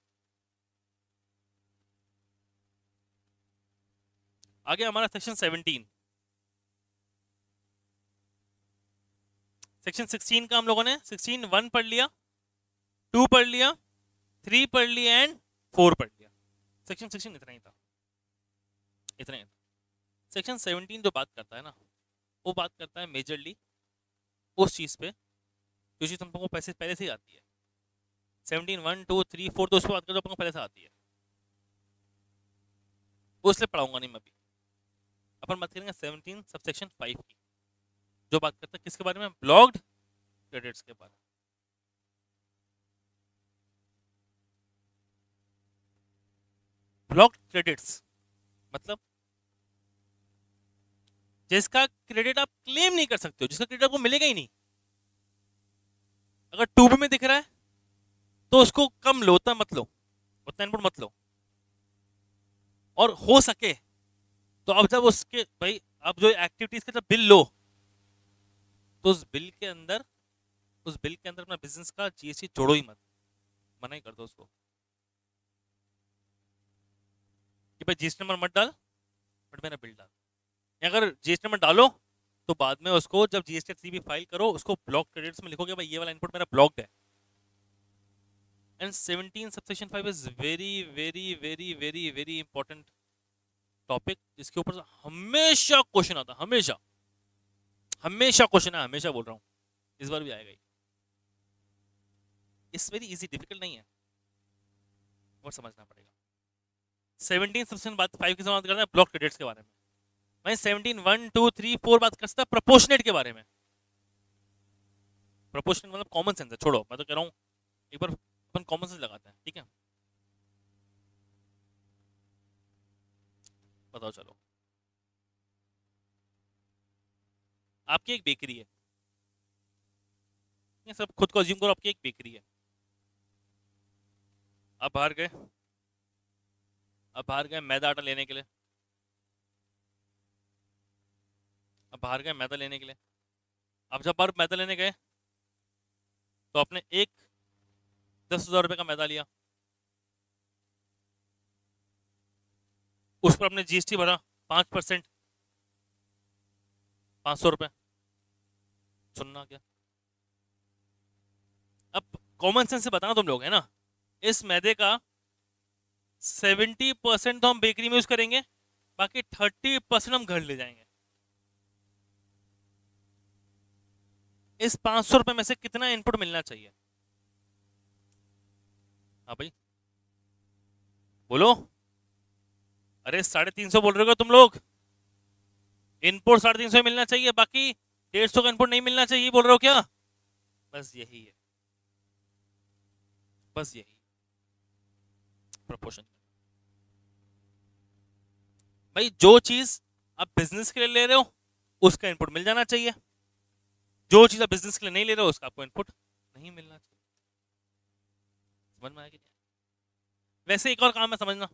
आगे हमारा सेक्शन 17। सेक्शन 16 का हम लोगों ने 16 1 पढ़ लिया, 2 पढ़ लिया, 3 पढ़ लिया एंड 4 पढ़ लिया। सेक्शन 16 इतना ही था, इतना ही था। सेक्शन 17 जो बात करता है ना, वो बात करता है मेजरली उस चीज़ पे जो चीज़ तुमको पैसे पहले से ही आती है। 17 1 2 3 4 तो उस पर बात करते तुमको पहले से आती है, वो इसलिए पढ़ाऊंगा नहीं मैं अभी। अपन बात करेंगे 17 सबसेक्शन 5 की, जो बात करता है किसके बारे में, ब्लॉक्ड क्रेडिट्स के बारे में। ब्लॉक्ड क्रेडिट्स मतलब जिसका क्रेडिट आप क्लेम नहीं कर सकते हो, जिसका क्रेडिट आपको मिलेगा ही नहीं। अगर 2B में दिख रहा है तो उसको कम लो, उतना मत लो, उतना इनपुट मत लो। और हो सके तो अब जब उसके भाई आप जो एक्टिविटीज का जब बिल लो, तो उस बिल के अंदर अपना बिजनेस का जीएसटी जोड़ो ही मत, मना ही कर दो उसको कि भाई जीएसटी नंबर मत डाल, बट मेरा बिल डाल। अगर जीएसटी नंबर डालो तो बाद में उसको जब जीएसटी 3B फाइल करो, उसको ब्लॉक क्रेडिट्स में लिखोगे भाई ये वाला इनपुट मेरा ब्लॉक्ड है। And 17 subsection 5 is very very very very very important topic, जिसके ऊपर हमेशा क्वेश्चन आता है, हमेशा हमेशा क्वेश्चन है, हमेशा बोल रहा हूँ, इस बार भी आएगा ही। इट्स वेरी इजी, डिफिकल्ट नहीं है, और समझना पड़ेगा। 17 सबसेक्शन बात 5 की बात करते हैं ब्लॉक क्रेडिट्स के बारे में। मैं 17 1 2 3 4 बात कर सकता है प्रोपोर्शनेट के बारे में। प्रोपोर्शनेट मतलब कॉमन सेंस है, छोड़ो मैं तो कह रहा हूँ एक बार अपन कॉमन सेंस लगाते हैं, ठीक है। बताओ चलो, आपकी एक बेकरी है, ये सब खुद को अज्यूम करो, आपकी एक बेकरी है। आप बाहर गए मैदा आटा लेने के लिए, अब बाहर गए मैदा लेने के लिए। अब जब बाहर मैदा लेने गए तो आपने एक 10,000 रुपये का मैदा लिया, उस पर आपने जीएसटी भरा 5%, 500 रुपये। सुनना क्या, अब कॉमन सेंस से बताना तुम लोग है ना, इस मैदे का 70% तो हम बेकरी में यूज करेंगे, बाकी 30% हम घर ले जाएंगे। इस 500 रुपये में से कितना इनपुट मिलना चाहिए? हाँ भाई बोलो, अरे 350 बोल रहे हो तुम लोग, इनपुट 350 मिलना चाहिए, बाकी 150 का इनपुट नहीं मिलना चाहिए बोल रहे हो क्या? बस यही है, बस यही प्रोपोर्शन। भाई जो चीज आप बिजनेस के लिए ले रहे हो उसका इनपुट मिल जाना चाहिए, जो चीज आप बिजनेस के लिए नहीं ले रहे हो उसका आपको इनपुट नहीं मिलना चाहिए। समझ में आया कि नहीं? वैसे एक और काम है समझना,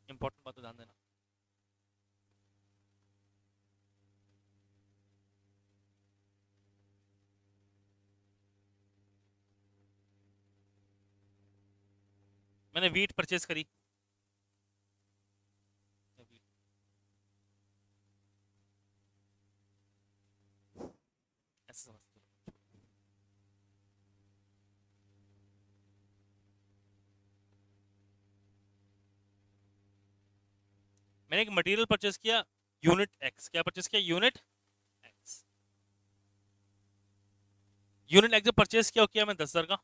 इंपॉर्टेंट बात ध्यान देना। मैंने वीट परचेज करी, ऐसे समझते हो। मैंने एक मटेरियल परचेज किया यूनिट एक्स, क्या परचेज किया? Unit x. यूनिट एक्स जब परचेज किया मैं 10,000 का,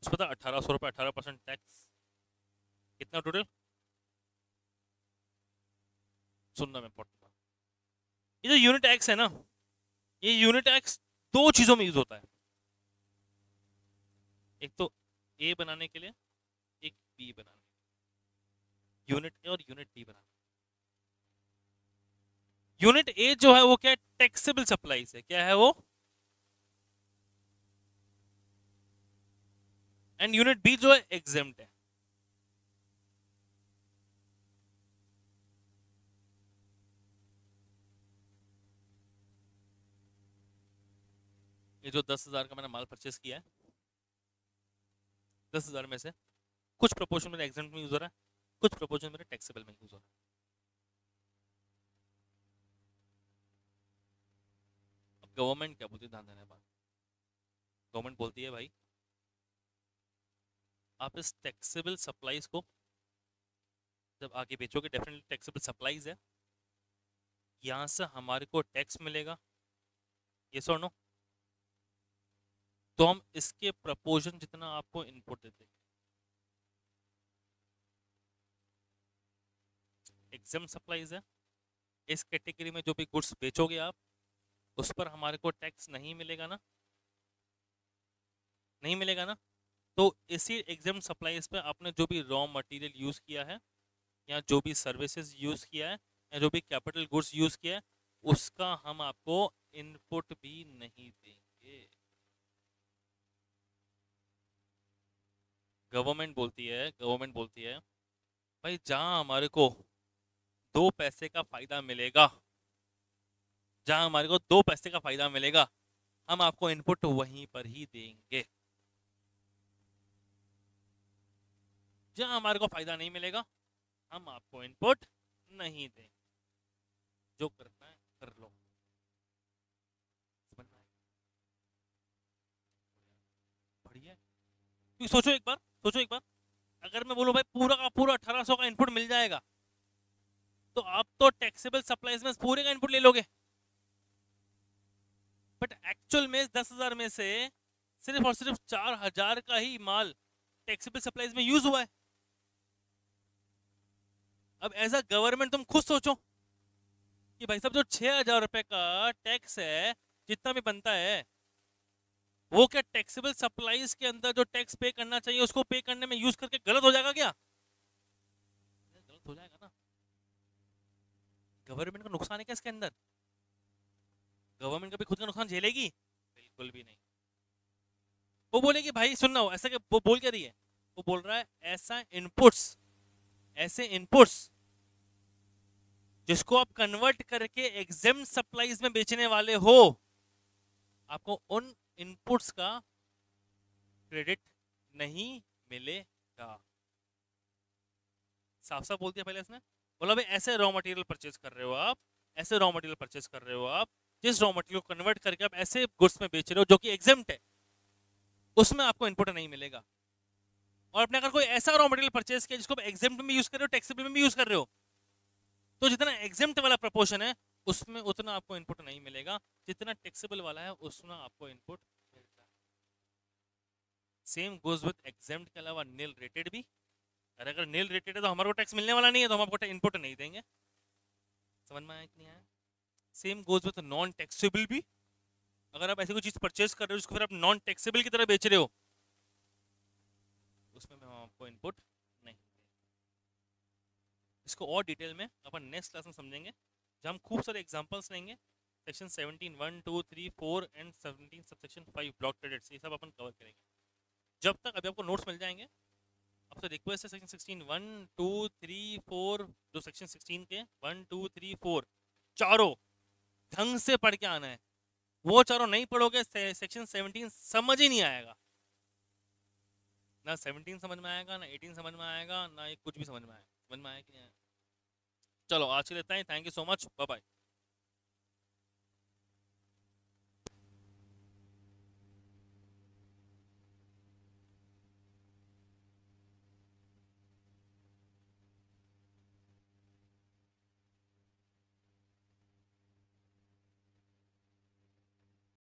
उस पर था 1,800 रुपये, 18% टैक्स, कितना टोटल? सुनना में इंपॉर्टेंट था, ये जो यूनिट एक्स है ना, ये यूनिट एक्स दो चीजों में यूज होता है, एक तो ए बनाने के लिए, एक बी बनाने के लिए, यूनिट ए और यूनिट बी बनाने। यूनिट ए जो है वो क्या है? टैक्सेबल सप्लाईज है, क्या है वो? एंड यूनिट बी जो है एग्जेम्प्ट है। ये जो 10,000 का मैंने माल परचेस किया है, 10,000 में से कुछ प्रोपोर्शन मेरे एग्जेम्प्ट में यूज हो रहा है, कुछ प्रोपोर्शन मेरे टैक्सेबल में यूज हो रहा है। अब गवर्नमेंट क्या बोलती है, ध्यान देने बात, गवर्नमेंट बोलती है भाई आप इस टैक्सेबल सप्लाईज को जब आगे बेचोगे, डेफिनेटली टैक्सेबल सप्लाईज है, यहाँ से हमारे को टैक्स मिलेगा, ये सो नो, तो हम इसके प्रपोर्शन जितना आपको इनपुट देते हैं। एग्जाम सप्लाईज है, इस कैटेगरी में जो भी गुड्स बेचोगे आप, उस पर हमारे को टैक्स नहीं मिलेगा ना, नहीं मिलेगा ना। तो इसी एग्जाम सप्लाईज पे आपने जो भी रॉ मटेरियल यूज किया है, या जो भी सर्विसेज यूज किया है, या जो भी कैपिटल गुड्स यूज किया है, उसका हम आपको इनपुट भी नहीं देंगे। गवर्नमेंट बोलती है भाई जहां हमारे को 2 पैसे का फायदा मिलेगा, जहां हमारे को 2 पैसे का फायदा मिलेगा, हम आपको इनपुट वहीं पर ही देंगे। जहां हमारे को फायदा नहीं मिलेगा, हम आपको इनपुट नहीं देंगे। जो करना है कर लो, समझ में आया? बढ़िया है। क्योंकि सोचो एक बार, अगर मैं बोलूं भाई पूरा का पूरा 1800 का इनपुट मिल जाएगा, तो आप तो टैक्सेबल सप्लाईज में पूरे का इनपुट ले लोगे, बट एक्चुअल में 10,000 में से सिर्फ और सिर्फ 4,000 का ही माल टैक्सेबल सप्लाईज में यूज हुआ है। अब एज अ गवर्नमेंट तुम खुद सोचो कि भाई साहब जो 6,000 रुपए का टैक्स है, जितना भी बनता है, वो क्या टैक्सेबल सप्लाईज के अंदर जो टैक्स पे करना चाहिए उसको पे करने में यूज करके गलत हो जाएगा क्या? गलत हो जाएगा ना। गवर्नमेंट का नुकसान है क्या इसके अंदर? गवर्नमेंट कभी खुद का नुकसान झेलेगी? बिल्कुल भी नहीं। वो बोलेगी भाई सुनना, हो ऐसा, वो बोल क्या रही है, वो बोल रहा है ऐसे इनपुट्स जिसको आप कन्वर्ट करके एग्जाम सप्लाईज में बेचने वाले हो, आपको उन इनपुट्स का क्रेडिट नहीं मिलेगा। साफ साफ बोल दिया पहले इसने, बोला भाई ऐसे रॉ मटेरियल परचेज कर रहे हो आप, ऐसे रॉ मटेरियल परचेज कर रहे हो आप, जिस रॉ मटेरियल को कन्वर्ट करके आप ऐसे गुड्स में बेच रहे हो जो कि एग्जेम्प्ट है, उसमें आपको इनपुट नहीं मिलेगा। और अपने अगर कोई ऐसा रॉ मटेरियल परचेज किया जिसको एग्जेम्प्ट में यूज कर रहे हो, टैक्सेबल में भी यूज कर रहे हो, तो जितना एग्जेम्प्ट वाला प्रपोर्शन है उसमें उतना आपको इनपुट नहीं मिलेगा, जितना टैक्सेबल वाला है उसमें आपको इनपुट मिलता है। सेम गोज विद एग्जेम्प्ट के अलावा नील रेटेड भी। अगर नील रेटेड है तो हमारे को टैक्स मिलने वाला नहीं है, तो हम आपको इनपुट नहीं देंगे। समझ में आया कि नहीं आया? Same goes with non taxable भी। अगर आप ऐसी कोई चीज परचेज कर रहे हो जिसको फिर आप नॉन टैक्सेबल की तरह बेच रहे हो, उसमें हम आपको इनपुट नहीं देंगे। इसको और डिटेल में अपन नेक्स्ट क्लास में समझेंगे, जब हम खूब सारे एग्जांपल्स लेंगे। Section 17 1 2 3 4 and 17 subsection 5 block credits, ये सब अपन कवर करेंगे। जब तक अभी आपको नोट्स मिल जाएंगे, आपसे रिक्वेस्ट है सेक्शन 16 1 2 3 4, जो सेक्शन 16 के 1 2 3 4 चारों ढंग से पढ़ के आना है। वो चारों नहीं पढ़ोगे सेक्शन 17 समझ ही नहीं आएगा। ना 17 समझ में आएगा, ना 18 समझ में आएगा, ना ये कुछ भी समझ में आएगा। समझ में आया कि नहीं आया? चलो आज के लिए इतना ही। Thank you so much, bye bye.